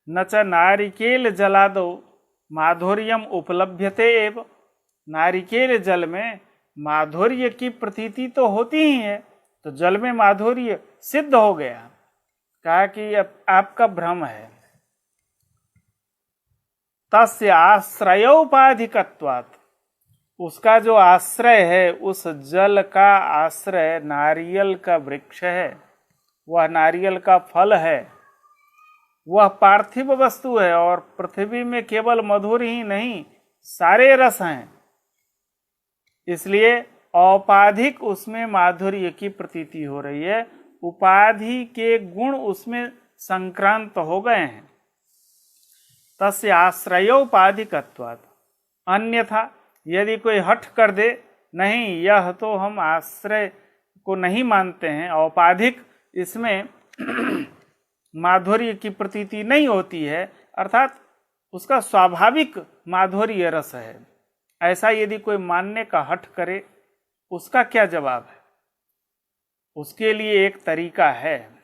न च नारिकेल जलादो माधुर्यम उपलभ्यते एव। नारिकेल जल में माधुर्य की प्रतीति तो होती ही है, तो जल में माधुर्य सिद्ध हो गया। कहा कि अब आपका भ्रम है। तस्य आश्रयोपाधिकत्वात्, उसका जो आश्रय है, उस जल का आश्रय नारियल का वृक्ष है, वह नारियल का फल है, वह पार्थिव वस्तु है। और पृथ्वी में केवल मधुर ही नहीं, सारे रस हैं, इसलिए औपाधिक उसमें माधुर्य की प्रतीति हो रही है। उपाधि के गुण उसमें संक्रांत हो गए हैं। तस्य आश्रयोपाधिकत्वात्। अन्यथा यदि कोई हठ कर दे, नहीं यह तो हम आश्रय को नहीं मानते हैं, औपाधिक इसमें माधुर्य की प्रतीति नहीं होती है, अर्थात उसका स्वाभाविक माधुर्य रस है, ऐसा यदि कोई मानने का हठ करे, उसका क्या जवाब है? उसके लिए एक तरीका है,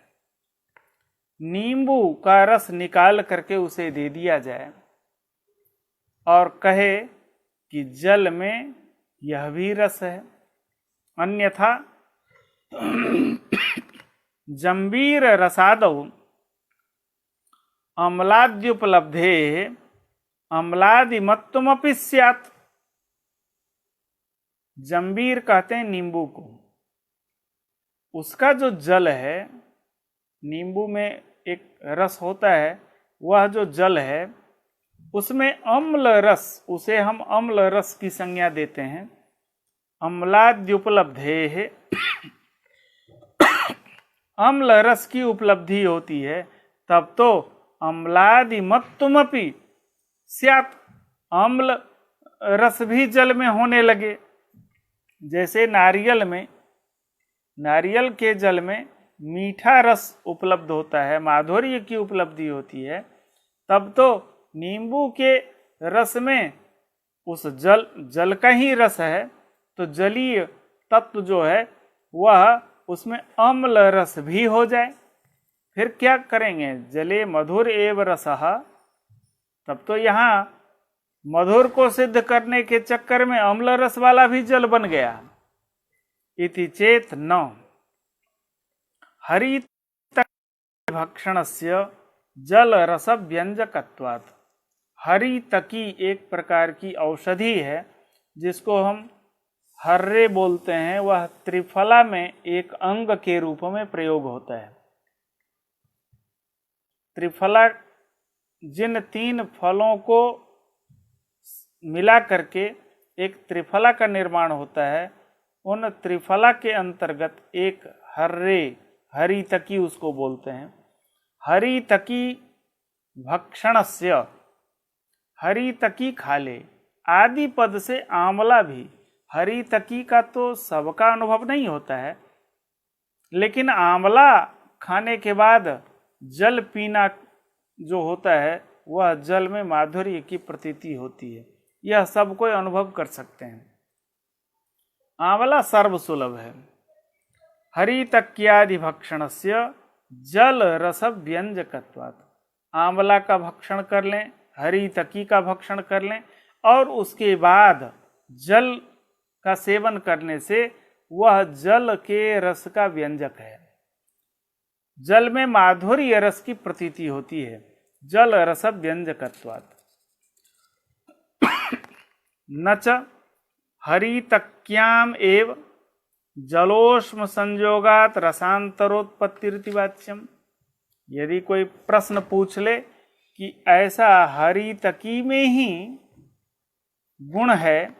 नींबू का रस निकाल करके उसे दे दिया जाए और कहे कि जल में यह भी रस है। अन्यथा जंबीर रसादौ अम्लाद्युपलब्धे अम्लादिमत्वमपि स्यात्। जंबीर कहते हैं नींबू को, उसका जो जल है, नींबू में एक रस होता है, वह जो जल है उसमें अम्ल रस, उसे हम अम्ल रस की संज्ञा देते हैं। अम्लाद्युपलब्धे, अम्ल रस की उपलब्धि होती है, तब तो अम्लादिमत्वमपि स्यात्, अम्ल रस भी जल में होने लगे। जैसे नारियल में, नारियल के जल में मीठा रस उपलब्ध होता है, माधुर्य की उपलब्धि होती है, तब तो नींबू के रस में उस जल का ही रस है, तो जलीय तत्व जो है वह उसमें अम्ल रस भी हो जाए। फिर क्या करेंगे? जले मधुर एव रसः, तब तो यहाँ मधुर को सिद्ध करने के चक्कर में अम्ल रस वाला भी जल बन गया। इति चेत न हरितकी जल रस व्यंजकत्वात्। हरितकी एक प्रकार की औषधि है जिसको हम हर्रे बोलते हैं, वह त्रिफला में एक अंग के रूप में प्रयोग होता है। त्रिफला, जिन तीन फलों को मिला करके एक त्रिफला का निर्माण होता है, उन त्रिफला के अंतर्गत एक हर्रे, हरितकी उसको बोलते हैं। हरितकी भक्षणस्य, हरितकी खा ले, आदि पद से आंवला भी। हरितकी का तो सबका अनुभव नहीं होता है, लेकिन आंवला खाने के बाद जल पीना जो होता है, वह जल में माधुर्य की प्रतीति होती है, यह सब कोई अनुभव कर सकते हैं। आंवला सर्वसुलभ है। हरितक्यादि भक्षणस्य जल रस व्यंजकत्वात्। आंवला का भक्षण कर लें, हरितकी का भक्षण कर लें, और उसके बाद जल का सेवन करने से वह जल के रस का व्यंजक है। जल में माधुर्य रस की प्रतीति होती है, जल रस व्यंजकत्वात्। न च हरितक्याम एव जलोष्म संयोगात रसांतरोत्पत्ति वाच्यम। यदि कोई प्रश्न पूछ ले कि ऐसा हरितकी में ही गुण है,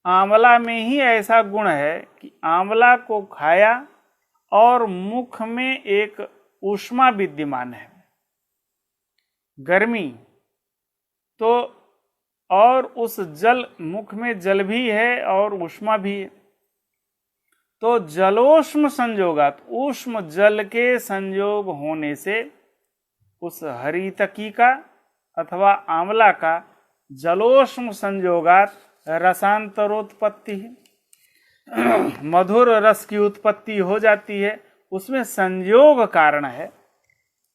आंवला में ही ऐसा गुण है कि आंवला को खाया और मुख में एक ऊष्मा विद्यमान है, गर्मी, तो और उस जल, मुख में जल भी है और ऊष्मा भी है, तो जलोष्म संयोगात, ऊष्म जल के संयोग होने से उस हरितकी का अथवा आंवला का जलोष्म संयोगात रसांतरोत्पत्ति, मधुर रस की उत्पत्ति हो जाती है, उसमें संयोग कारण है।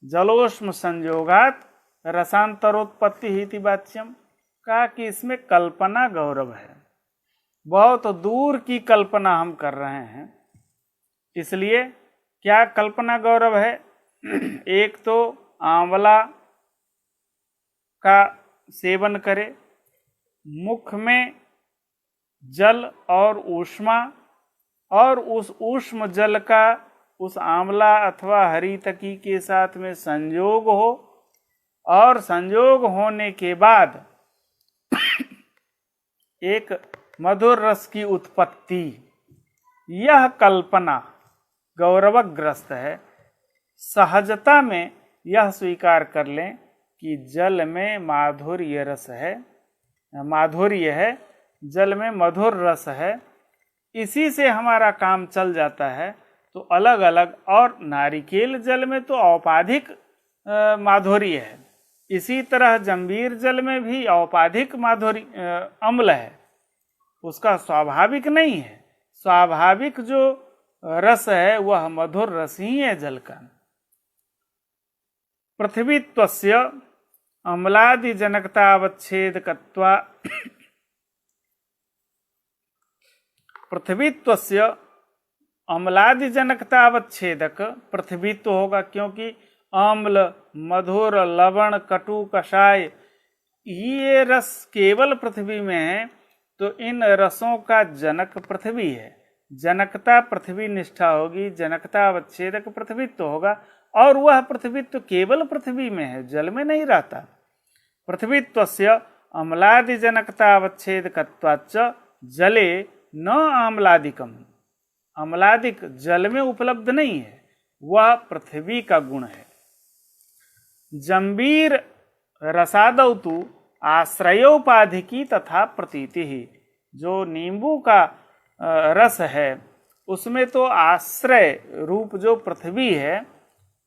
जलोष्म संयोगात रसांतरोत्पत्ति हिति वाच्यम, कहा कि इसमें कल्पना गौरव है, बहुत दूर की कल्पना हम कर रहे हैं। इसलिए क्या कल्पना गौरव है? एक तो आंवला का सेवन करे, मुख में जल और ऊष्मा, और उस ऊष्म जल का उस आंवला अथवा हरितकी के साथ में संयोग हो, और संयोग होने के बाद एक मधुर रस की उत्पत्ति, यह कल्पना गौरवग्रस्त है। सहजता में यह स्वीकार कर लें कि जल में माधुर्य रस है, माधुर्य है, जल में मधुर रस है, इसी से हमारा काम चल जाता है। तो अलग अलग, और नारिकेल जल में तो औपाधिक माधुर्य है, इसी तरह जंबीर जल में भी औपाधिक माधुर्य अम्ल है, उसका स्वाभाविक नहीं है। स्वाभाविक जो रस है वह मधुर रस ही है जल का। पृथ्वीत्वस्य अम्लादि जनकतावच्छेदकत्वा पृथ्वीत्वस्य अम्लादि जनकतावच्छेदक, पृथ्वीत्व होगा क्योंकि अम्ल, मधुर, लवण, कटु, कषाय ये रस केवल पृथ्वी में है, तो इन रसों का जनक पृथ्वी है। जनकता पृथ्वी निष्ठा होगी, जनकता अवच्छेदक पृथ्वीत्व होगा, और वह पृथ्वीत्व केवल पृथ्वी में है, जल में नहीं रहता। पृथ्वीत्वस्य अम्लादि जनकता अवच्छेदकत्वाच्च जले न आम्लादिकम, अम्लादिक जल में उपलब्ध नहीं है, वह पृथ्वी का गुण है। जंबीर रसादौ तु आश्रयोपाधिकी तथा प्रतीति ही, जो नींबू का रस है उसमें तो आश्रय रूप जो पृथ्वी है,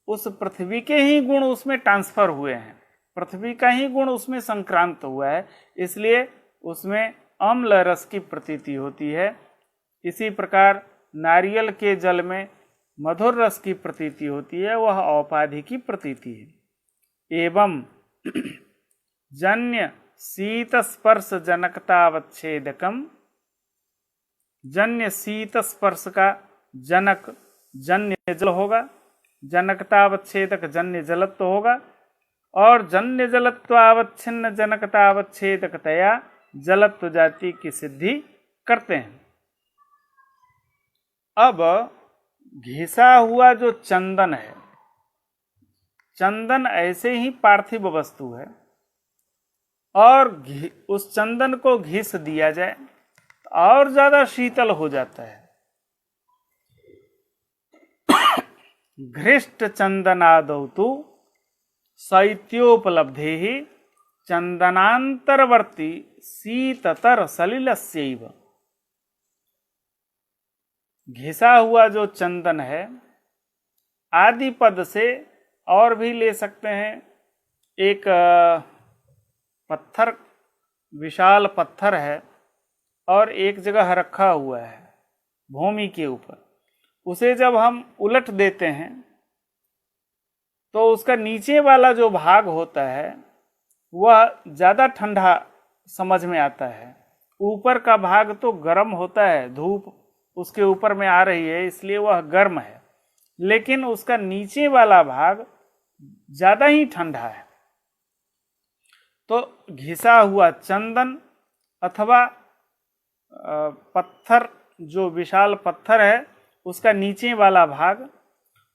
उस पृथ्वी के ही गुण उसमें ट्रांसफर हुए हैं, पृथ्वी का ही गुण उसमें संक्रांत हुआ है, इसलिए उसमें अम्ल रस की प्रतीति होती है। इसी प्रकार नारियल के जल में मधुर रस की प्रतीति होती है, वह औपाधिकी प्रतीति है। एवं जन्य शीत स्पर्श जनकतावच्छेदकम, जन्य शीत स्पर्श का जनक जन्य जल होगा, जनकतावच्छेदक जन्य जलत्व होगा, और जन्य जलत्वावच्छिन्न जनकतावच्छेदकतया जलत्व जाति की सिद्धि करते हैं। अब घिसा हुआ जो चंदन है, चंदन ऐसे ही पार्थिव वस्तु है, और उस चंदन को घिस दिया जाए तो और ज्यादा शीतल हो जाता है। घृष्ट चंदनादौ तु शैत्योपलब्धे ही चंदनांतरवर्ती शीततर सलिलस्यैव। घिसा हुआ जो चंदन है आदि पद से और भी ले सकते हैं। एक पत्थर, विशाल पत्थर है और एक जगह रखा हुआ है भूमि के ऊपर, उसे जब हम उलट देते हैं तो उसका नीचे वाला जो भाग होता है वह ज़्यादा ठंडा समझ में आता है, ऊपर का भाग तो गर्म होता है, धूप उसके ऊपर में आ रही है इसलिए वह गर्म है, लेकिन उसका नीचे वाला भाग ज़्यादा ही ठंडा है। तो घिसा हुआ चंदन अथवा पत्थर, जो विशाल पत्थर है उसका नीचे वाला भाग,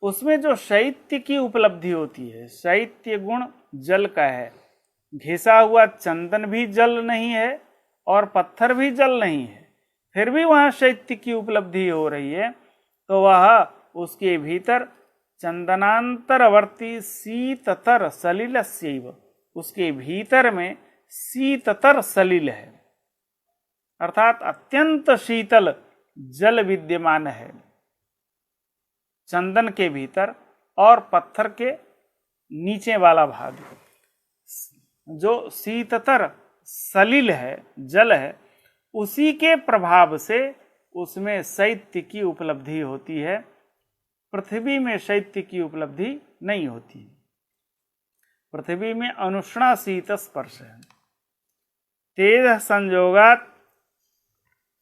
उसमें जो शैत्य की उपलब्धि होती है, शैत्य गुण जल का है। घिसा हुआ चंदन भी जल नहीं है और पत्थर भी जल नहीं है, फिर भी वहाँ शैत्य की उपलब्धि हो रही है, तो वह उसके भीतर चंदनांतरवर्ती शीततर सलिलस्यैव, उसके भीतर में शीततर सलिल है, अर्थात अत्यंत शीतल जल विद्यमान है चंदन के भीतर, और पत्थर के नीचे वाला भाग जो शीततर सलिल है, जल है, उसी के प्रभाव से उसमें शैत्य की उपलब्धि होती है। पृथ्वी में शैत्य की उपलब्धि नहीं होती। पृथ्वी में अनुष्णा शीत स्पर्श है। तेज संयोगात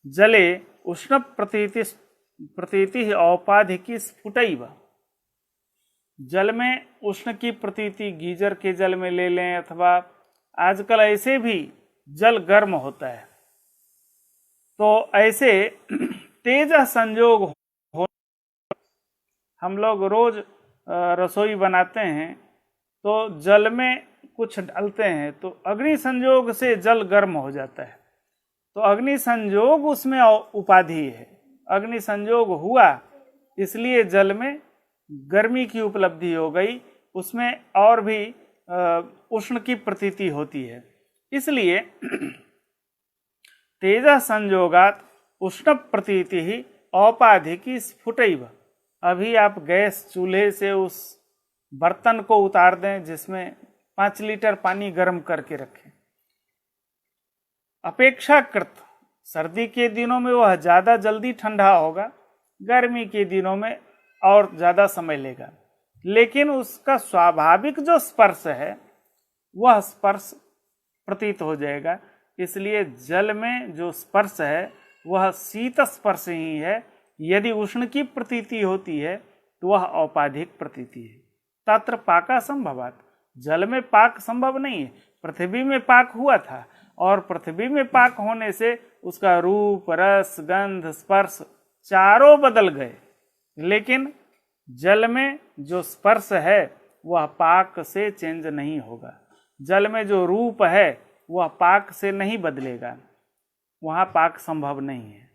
जले उष्ण प्रतीति औपाधिकी स्फुटैव। जल में उष्ण की प्रतीति गीजर के जल में ले लें, अथवा आजकल ऐसे भी जल गर्म होता है, तो ऐसे तेज संयोग हो। हम लोग रोज रसोई बनाते हैं तो जल में कुछ डालते हैं तो अग्नि संयोग से जल गर्म हो जाता है, तो अग्नि संयोग उसमें उपाधि है। अग्नि संयोग हुआ इसलिए जल में गर्मी की उपलब्धि हो गई, उसमें और भी उष्ण की प्रतीति होती है। इसलिए तेज संयोगात उष्ण प्रतीति ही औपाधिकी स्फुटैव। अभी आप गैस चूल्हे से उस बर्तन को उतार दें जिसमें 5 लीटर पानी गर्म करके रखें, अपेक्षाकृत सर्दी के दिनों में वह ज़्यादा जल्दी ठंडा होगा, गर्मी के दिनों में और ज़्यादा समय लेगा, लेकिन उसका स्वाभाविक जो स्पर्श है वह स्पर्श प्रतीत हो जाएगा। इसलिए जल में जो स्पर्श है वह शीत स्पर्श ही है। यदि उष्ण की प्रतीति होती है तो वह औपाधिक प्रतीति है। तत्र पाका संभवात, जल में पाक संभव नहीं है। पृथ्वी में पाक हुआ था और पृथ्वी में पाक होने से उसका रूप, रस, गंध, स्पर्श चारों बदल गए, लेकिन जल में जो स्पर्श है वह पाक से चेंज नहीं होगा। जल में जो रूप है वह पाक से नहीं बदलेगा, वहाँ पाक संभव नहीं है।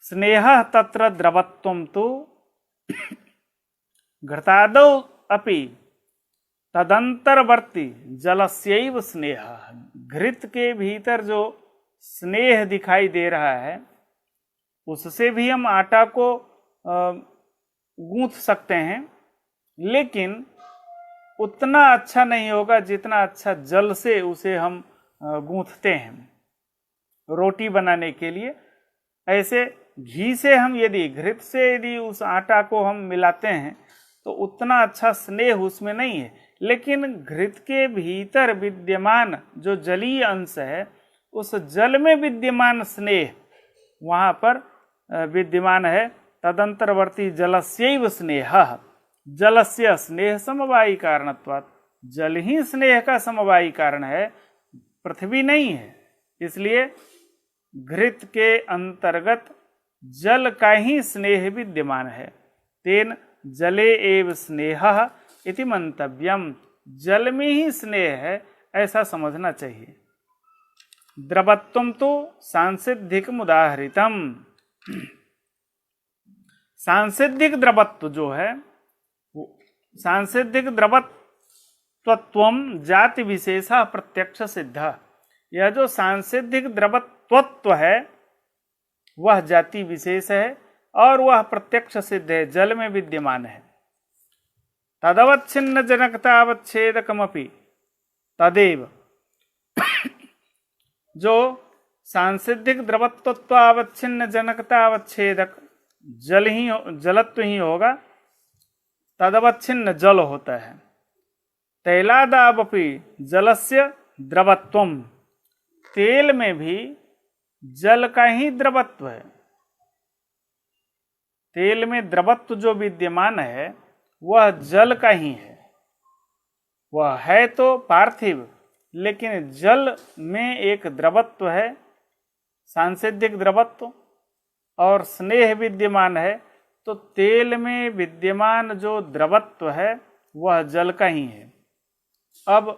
स्नेह तत्र द्रवत्वं तु घृतादौ अपि तदंतरवर्ती जलस्यैव स्नेह। घृत के भीतर जो स्नेह दिखाई दे रहा है उससे भी हम आटा को गूंथ सकते हैं, लेकिन उतना अच्छा नहीं होगा जितना अच्छा जल से उसे हम गूंथते हैं रोटी बनाने के लिए। ऐसे घी से हम यदि, घृत से यदि उस आटा को हम मिलाते हैं तो उतना अच्छा स्नेह उसमें नहीं है, लेकिन घृत के भीतर विद्यमान जो जलीय अंश है उस जल में विद्यमान स्नेह वहाँ पर विद्यमान है। तदंतरवर्ती जलस्यैव स्नेहः, जलस्य स्नेह समवायी कारणत्वात्, जल ही स्नेह का समवायी कारण है, पृथ्वी नहीं है। इसलिए घृत के अंतर्गत जल का ही स्नेह विद्यमान है। तेन जले एव स्नेहः इति मंतव्यम, जल में ही स्नेह है ऐसा समझना चाहिए। द्रवत्वं तो सांसिद्धिकम् उदाहृतम्। सांसिद्धिक द्रवत्व जो है, सांसिद्धिक द्रवत्वत्वम जाति विशेषा प्रत्यक्ष सिद्ध। यह जो सांसिद्धिक द्रवत्वत्व है वह जाति विशेष है और वह प्रत्यक्ष सिद्ध है, जल में विद्यमान है। तदवच्छिन्न जनकतावच्छेदकमपि तदेव। जो सांसिद्धिक द्रवत्वत्वावच्छिन्न जनकतावच्छेदक जलत्व ही होगा, तदवच्छिन्न जल होता है। तैलादावपि जलस्य द्रवत्वम, तेल में भी जल का ही द्रवत्व है। तेल में द्रवत्व जो विद्यमान है वह जल का ही है। वह है तो पार्थिव, लेकिन जल में एक द्रवत्व है, सांसिद्धिक द्रवत्व, और स्नेह विद्यमान है। तो तेल में विद्यमान जो द्रवत्व है वह जल का ही है। अब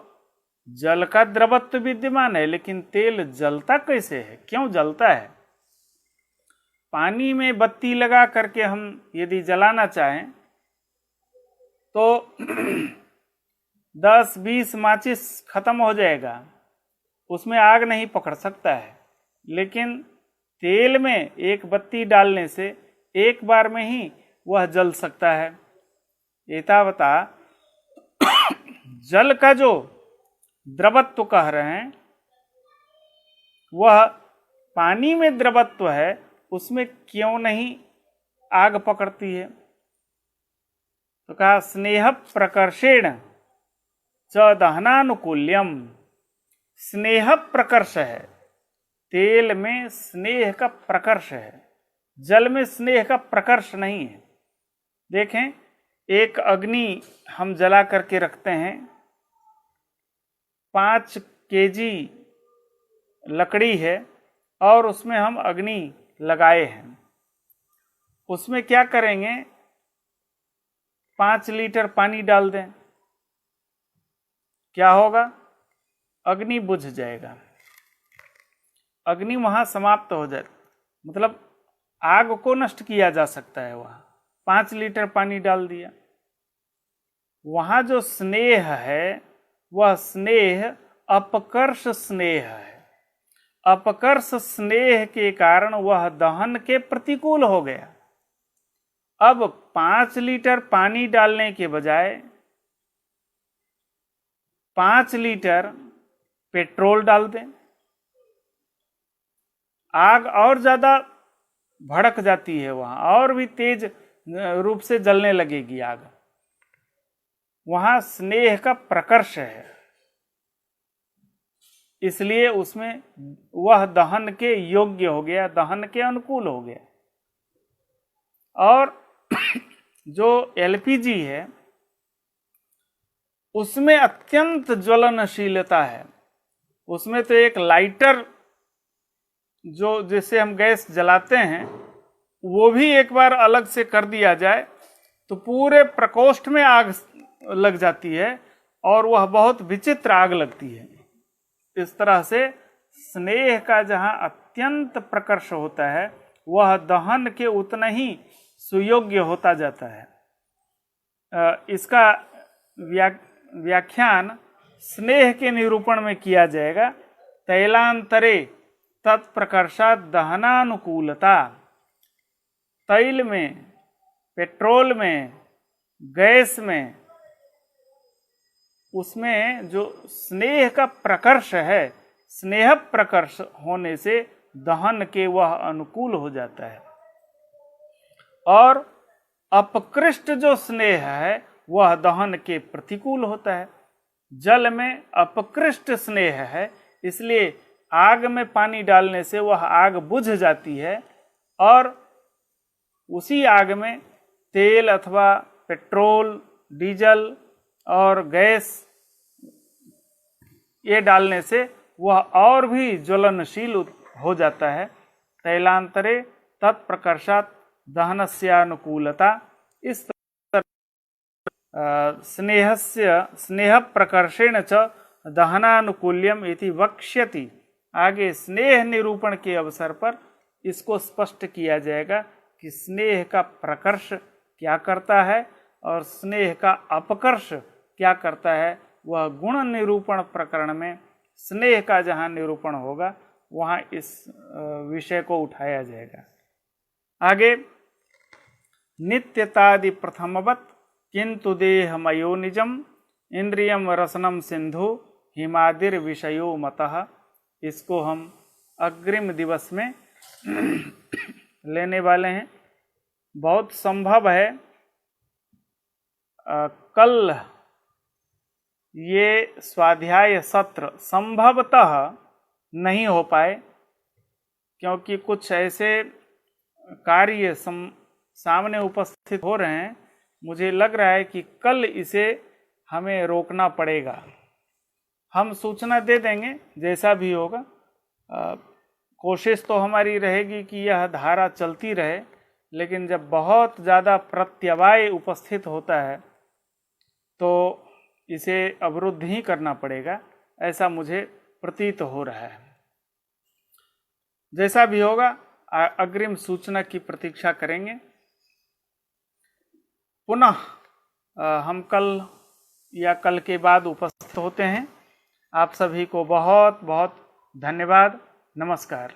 जल का द्रवत्व विद्यमान है, लेकिन तेल जलता कैसे है, क्यों जलता है? पानी में बत्ती लगा करके हम यदि जलाना चाहें तो 10-20 माचिस खत्म हो जाएगा, उसमें आग नहीं पकड़ सकता है। लेकिन तेल में एक बत्ती डालने से एक बार में ही वह जल सकता है। एतावता जल का जो द्रवत्व कह रहे हैं वह पानी में द्रवत्व है, उसमें क्यों नहीं आग पकड़ती है? तो कहा स्नेह प्रकर्षेण च दहनानुकूल्यम। स्नेह प्रकर्ष है, तेल में स्नेह का प्रकर्ष है, जल में स्नेह का प्रकर्ष नहीं है। देखें, एक अग्नि हम जला करके रखते हैं, 5 केजी लकड़ी है और उसमें हम अग्नि लगाए हैं। उसमें क्या करेंगे, 5 लीटर पानी डाल दें, क्या होगा? अग्नि बुझ जाएगा, अग्नि वहां समाप्त हो जाए, मतलब आग को नष्ट किया जा सकता है। वहां 5 लीटर पानी डाल दिया, वहां जो स्नेह है वह स्नेह अपकर्ष स्नेह है। अपकर्ष स्नेह के कारण वह दहन के प्रतिकूल हो गया। अब 5 लीटर पानी डालने के बजाय 5 लीटर पेट्रोल डाल दें, आग और ज्यादा भड़क जाती है, वहां और भी तेज रूप से जलने लगेगी आग। वहां स्नेह का प्रकर्ष है, इसलिए उसमें वह दहन के योग्य हो गया, दहन के अनुकूल हो गया। और जो एलपीजी है उसमें अत्यंत ज्वलनशीलता है। उसमें तो एक लाइटर जो जिससे हम गैस जलाते हैं वो भी एक बार अलग से कर दिया जाए तो पूरे प्रकोष्ठ में आग लग जाती है और वह बहुत विचित्र आग लगती है। इस तरह से स्नेह का जहां अत्यंत प्रकर्ष होता है वह दहन के उतना ही सुयोग्य होता जाता है। इसका व्याख्यान स्नेह के निरूपण में किया जाएगा। तैलांतरे तत्प्रकर्षात् दहनानुकूलता। तैल में, पेट्रोल में, गैस में, उसमें जो स्नेह का प्रकर्ष है, स्नेह प्रकर्ष होने से दहन के वह अनुकूल हो जाता है। और अपकृष्ट जो स्नेह है वह दहन के प्रतिकूल होता है। जल में अपकृष्ट स्नेह है, इसलिए आग में पानी डालने से वह आग बुझ जाती है और उसी आग में तेल अथवा पेट्रोल, डीजल और गैस ये डालने से वह और भी ज्वलनशील हो जाता है। तैलांतरे तत्प्रकर्षात् दहनस्यानुकूलता। इस स्नेह प्रकर्षेण च दहनानुकूल्यम इति वक्ष्यति। आगे स्नेह निरूपण के अवसर पर इसको स्पष्ट किया जाएगा कि स्नेह का प्रकर्ष क्या करता है और स्नेह का अपकर्ष क्या करता है। वह गुण निरूपण प्रकरण में स्नेह का जहाँ निरूपण होगा वहाँ इस विषय को उठाया जाएगा। आगे नित्यतादि प्रथमवत किंतु देहमयो निजम इंद्रियम रसनम सिंधु हिमादिर विषयो मतः। इसको हम अग्रिम दिवस में लेने वाले हैं। बहुत संभव है कल ये स्वाध्याय सत्र संभवतः नहीं हो पाए, क्योंकि कुछ ऐसे कार्य सामने उपस्थित हो रहे हैं। मुझे लग रहा है कि कल इसे हमें रोकना पड़ेगा। हम सूचना दे देंगे जैसा भी होगा। कोशिश तो हमारी रहेगी कि यह धारा चलती रहे, लेकिन जब बहुत ज़्यादा प्रत्यवाय उपस्थित होता है तो इसे अवरुद्ध ही करना पड़ेगा, ऐसा मुझे प्रतीत हो रहा है। जैसा भी होगा अग्रिम सूचना की प्रतीक्षा करेंगे। पुनः हम कल या कल के बाद उपस्थित होते हैं। आप सभी को बहुत बहुत धन्यवाद। नमस्कार।